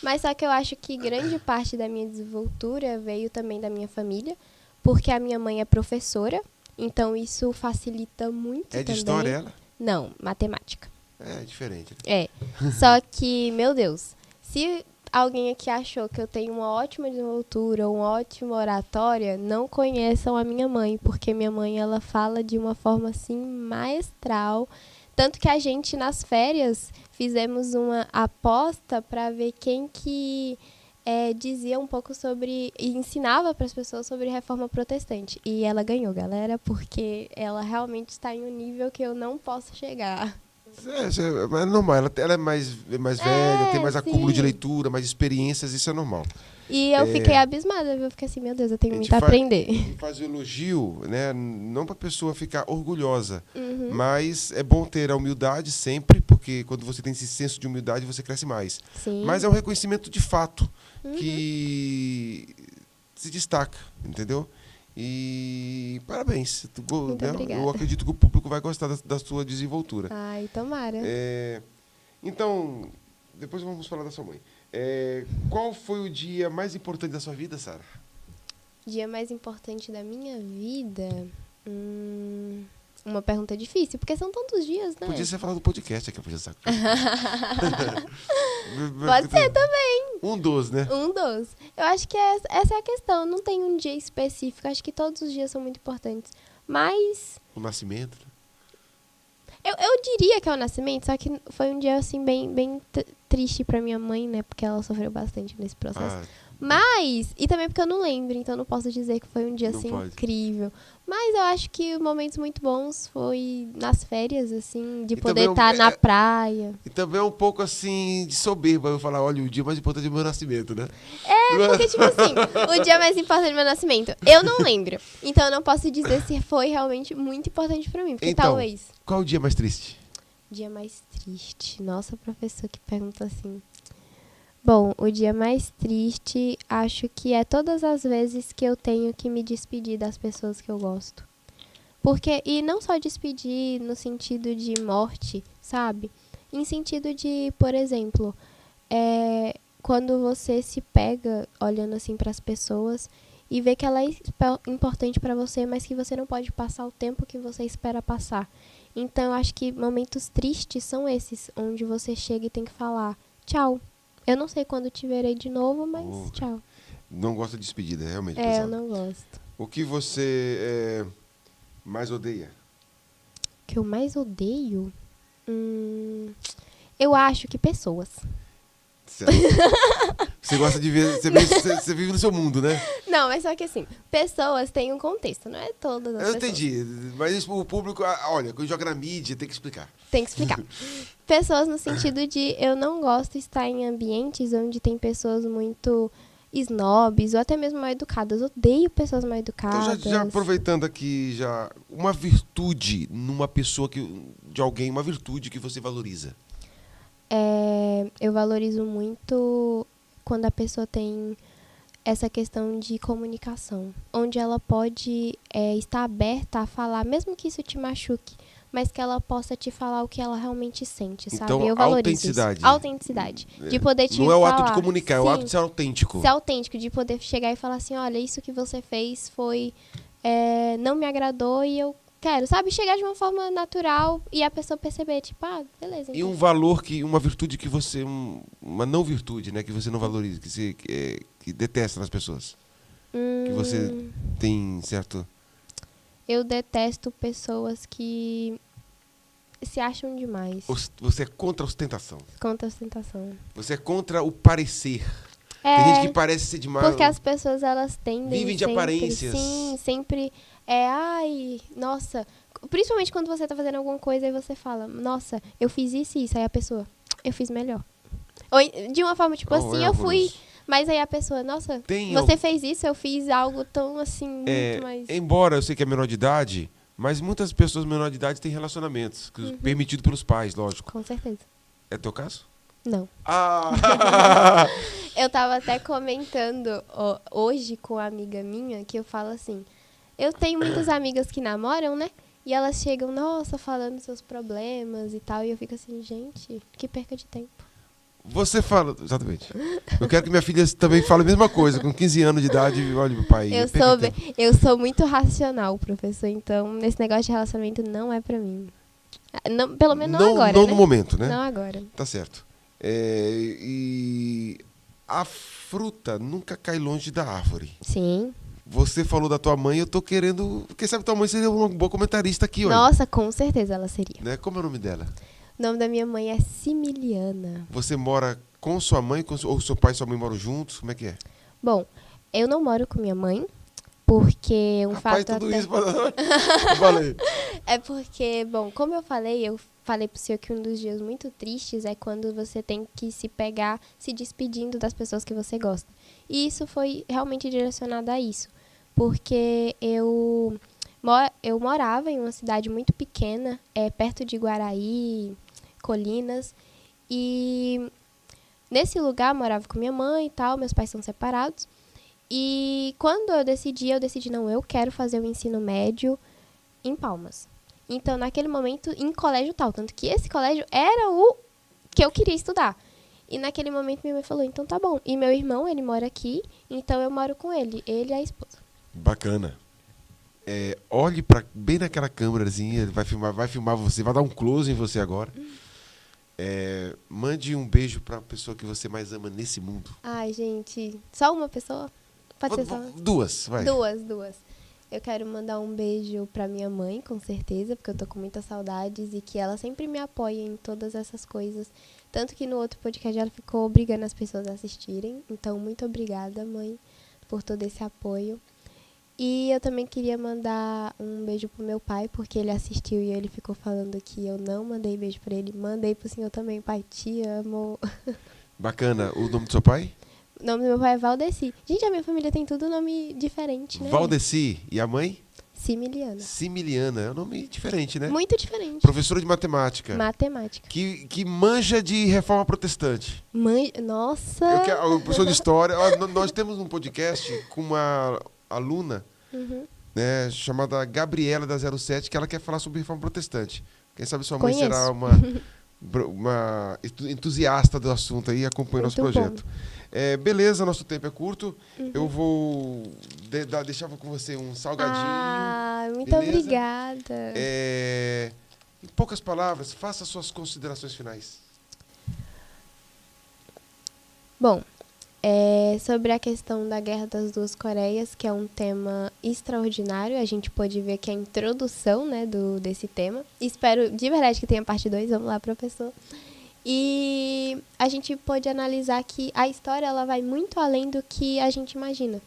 Mas só que eu acho que grande parte da minha desenvoltura veio também da minha família, porque a minha mãe é professora, então isso facilita muito É de também. história ela? Não, matemática. É diferente. Né? É. Só que, meu Deus, se alguém aqui achou que eu tenho uma ótima desenvoltura, uma ótima oratória, não conheçam a minha mãe, porque minha mãe, ela fala de uma forma, assim, maestral. Tanto que a gente, nas férias, fizemos uma aposta para ver quem que dizia um pouco sobre, e ensinava para as pessoas sobre reforma protestante. E ela ganhou, galera, porque ela realmente está em um nível que eu não posso chegar. Mas é normal, ela é mais velha, tem mais acúmulo sim. de leitura, mais experiências, isso é normal. E eu fiquei abismada, viu? Eu fiquei assim, meu Deus, eu tenho muito a aprender. Faz o elogio, né? Não para a pessoa ficar orgulhosa, Uhum. mas é bom ter a humildade sempre, porque quando você tem esse senso de humildade, você cresce mais. Sim. Mas é um reconhecimento de fato que se destaca, entendeu? E parabéns. Muito obrigada. Eu acredito que o público vai gostar da sua desenvoltura. Ai, tomara. Então, depois vamos falar da sua mãe. Qual foi o dia mais importante da sua vida, Sara? Dia mais importante da minha vida? Uma pergunta difícil, porque são tantos dias, né? Podia ser falar do podcast aqui, podia ser. Pode ser também. Um dos, né? Um dos. Eu acho que essa é a questão. Não tem um dia específico. Acho que todos os dias são muito importantes. Mas O nascimento. eu diria que é o nascimento, só que foi um dia, assim, bem triste pra minha mãe, né? Porque ela sofreu bastante nesse processo. Mas, e também porque eu não lembro, então não posso dizer que foi um dia, assim, incrível. Mas eu acho que momentos muito bons foi nas férias, assim, de poder estar na praia. E também é um pouco, assim, de soberba eu falar, olha, o dia mais importante é o meu nascimento, né? Porque, tipo assim, o dia mais importante do meu nascimento, eu não lembro. Então eu não posso dizer se foi realmente muito importante pra mim, porque então, talvez. Qual o dia mais triste? Dia mais triste? Nossa, professor, que pergunta assim. Bom, o dia mais triste, acho que é todas as vezes que eu tenho que me despedir das pessoas que eu gosto. E não só despedir no sentido de morte, sabe? Em sentido de, por exemplo, quando você se pega olhando assim para as pessoas e vê que ela é importante para você, mas que você não pode passar o tempo que você espera passar. Então, eu acho que momentos tristes são esses, onde você chega e tem que falar tchau. Eu não sei quando te verei de novo, mas tchau. Não gosta de despedida, realmente. Eu não gosto. O que você mais odeia? O que eu mais odeio? Eu acho que pessoas. Certo. Você gosta de ver, você vive no seu mundo, né? Não, mas só que assim, pessoas têm um contexto, não é todas as pessoas. Eu entendi, mas o público, olha, quando joga na mídia, tem que explicar. Tem que explicar. Pessoas no sentido de eu não gosto de estar em ambientes onde tem pessoas muito snobs ou até mesmo mal educadas. Eu odeio pessoas mal educadas. Então, já aproveitando aqui, uma virtude numa pessoa, de alguém, uma virtude que você valoriza. Eu valorizo muito quando a pessoa tem essa questão de comunicação, onde ela pode estar aberta a falar, mesmo que isso te machuque, mas que ela possa te falar o que ela realmente sente, sabe? Então, eu valorizo autenticidade. isso. Autenticidade. De poder te falar. Não é o ato de comunicar, é o ato de ser autêntico. Ser autêntico, de poder chegar e falar assim, olha, isso que você fez não me agradou e eu quero, sabe? Chegar de uma forma natural e a pessoa perceber, tipo, beleza. Então. E um valor, uma virtude que você, uma não virtude, né? Que você não valoriza, que detesta nas pessoas. Que você tem certo... Eu detesto pessoas que se acham demais. Você é contra a ostentação. Contra a ostentação. Você é contra o parecer. Tem gente que parece ser demais. Porque as pessoas, elas tendem vivem de sempre, aparências. Sim, sempre Ai, nossa. Principalmente quando você tá fazendo alguma coisa e você fala, nossa, eu fiz isso e isso. Aí a pessoa, eu fiz melhor. Ou de uma forma, tipo assim, eu fui. Mas aí a pessoa, nossa, você fez isso, eu fiz algo tão assim, muito mais. Embora eu sei que é menor de idade, mas muitas pessoas menor de idade têm relacionamentos, permitido pelos pais, lógico. Com certeza. É teu caso? Não. Ah! Eu tava até comentando hoje com uma amiga minha que eu falo assim, eu tenho muitas amigas que namoram, né? E elas chegam, nossa, falando seus problemas e tal, e eu fico assim, gente, que perca de tempo. Você fala, exatamente. Eu quero que minha filha também fale a mesma coisa, com 15 anos de idade, olha, meu pai. Eu sou muito racional, professor, então esse negócio de relacionamento não é pra mim. Não, pelo menos não agora, não né? no momento, né? Não agora. Tá certo. E a fruta nunca cai longe da árvore. Sim. Você falou da tua mãe, eu tô querendo... Quem sabe tua mãe seria uma boa comentarista aqui, olha. Nossa, com certeza ela seria. Né? Como é o nome dela? O nome da minha mãe é Similiana. Você mora com sua mãe, ou seu pai e sua mãe moram juntos? Como é que é? Bom, eu não moro com minha mãe, porque Rapaz, fato tudo até... isso falei. É porque, bom, como eu falei pro senhor que um dos dias muito tristes é quando você tem que se pegar se despedindo das pessoas que você gosta. E isso foi realmente direcionado a isso. Porque eu morava em uma cidade muito pequena, perto de Guaraí, Colinas. E nesse lugar morava com minha mãe e tal, meus pais são separados. E quando eu decidi, não, eu quero fazer o ensino médio em Palmas. Então, naquele momento, em colégio tal. Tanto que esse colégio era o que eu queria estudar. E naquele momento, minha mãe falou, então tá bom. E meu irmão, ele mora aqui, então eu moro com ele e a esposa. Bacana. Olhe bem naquela câmerazinha, ele vai filmar você, vai dar um close em você agora. Mande um beijo pra pessoa que você mais ama nesse mundo. Ai, gente, só uma pessoa? Pode ser só? Duas, vai. Duas. Eu quero mandar um beijo pra minha mãe, com certeza, porque eu tô com muitas saudades e que ela sempre me apoia em todas essas coisas. Tanto que no outro podcast ela ficou obrigando as pessoas a assistirem. Então, muito obrigada, mãe, por todo esse apoio. E eu também queria mandar um beijo pro meu pai, porque ele assistiu e ele ficou falando que eu não mandei beijo pra ele. Mandei pro senhor também, pai, te amo. Bacana. O nome do seu pai? O nome do meu pai é Valdeci. Gente, a minha família tem tudo nome diferente, né? Valdeci. E a mãe? Similiana. Similiana. É um nome diferente, né? Muito diferente. Professora de matemática. Matemática. Que manja de reforma protestante. Nossa! Professor de história. Nós temos um podcast com uma aluna, né, chamada Gabriela da 07, que ela quer falar sobre reforma protestante. Quem sabe sua mãe será uma entusiasta do assunto aí e acompanha o nosso projeto. Beleza, nosso tempo é curto. Eu vou deixar com você um salgadinho. Muito obrigada. Em poucas palavras, faça suas considerações finais. Bom, sobre a questão da Guerra das Duas Coreias, que é um tema extraordinário, a gente pode ver que é a introdução, né, desse tema. Espero de verdade que tenha parte 2, vamos lá, professor. E a gente pode analisar que a história ela vai muito além do que a gente imagina.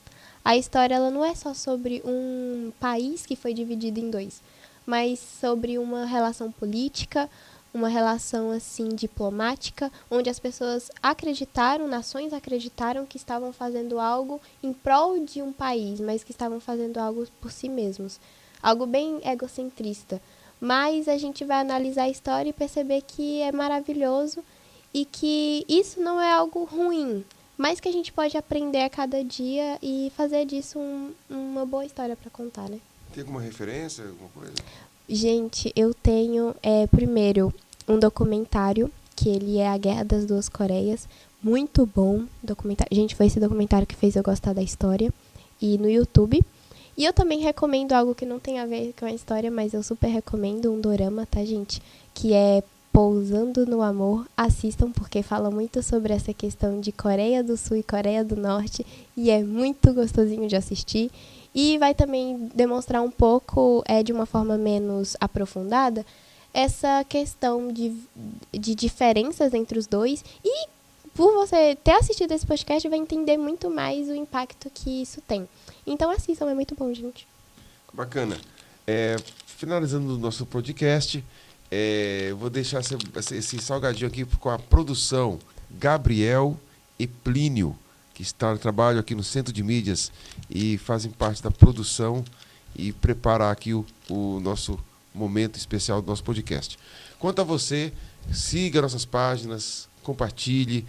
A história ela não é só sobre um país que foi dividido em dois, mas sobre uma relação política, uma relação assim diplomática, onde as pessoas acreditaram, nações acreditaram que estavam fazendo algo em prol de um país, mas que estavam fazendo algo por si mesmos. Algo bem egocentrista. Mas a gente vai analisar a história e perceber que é maravilhoso e que isso não é algo ruim, mas que a gente pode aprender a cada dia e fazer disso uma boa história para contar, né? Tem alguma referência, alguma coisa? Gente, eu tenho, primeiro, um documentário, que ele é A Guerra das Duas Coreias. Muito bom documentário. Gente, foi esse documentário que fez eu gostar da história. E no YouTube. E eu também recomendo algo que não tem a ver com a história, mas eu super recomendo um dorama, tá, gente? Que é Pousando no Amor. Assistam, porque fala muito sobre essa questão de Coreia do Sul e Coreia do Norte. E é muito gostosinho de assistir. E vai também demonstrar um pouco, de uma forma menos aprofundada, essa questão de diferenças entre os dois. E por você ter assistido esse podcast, vai entender muito mais o impacto que isso tem. Então assistam, é muito bom, gente. Bacana. Finalizando o nosso podcast, eu vou deixar esse salgadinho aqui com a produção Gabriel e Plínio, que está no trabalho aqui no Centro de Mídias e fazem parte da produção e preparar aqui o nosso momento especial do nosso podcast. Quanto a você, siga nossas páginas, compartilhe.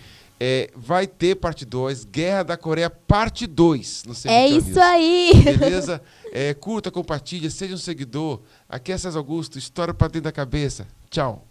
Vai ter parte 2, Guerra da Coreia, parte 2 no Centro É de isso News. aí! Beleza? Curta, compartilha, seja um seguidor. Aqui é César Augusto, História para Dentro da Cabeça. Tchau.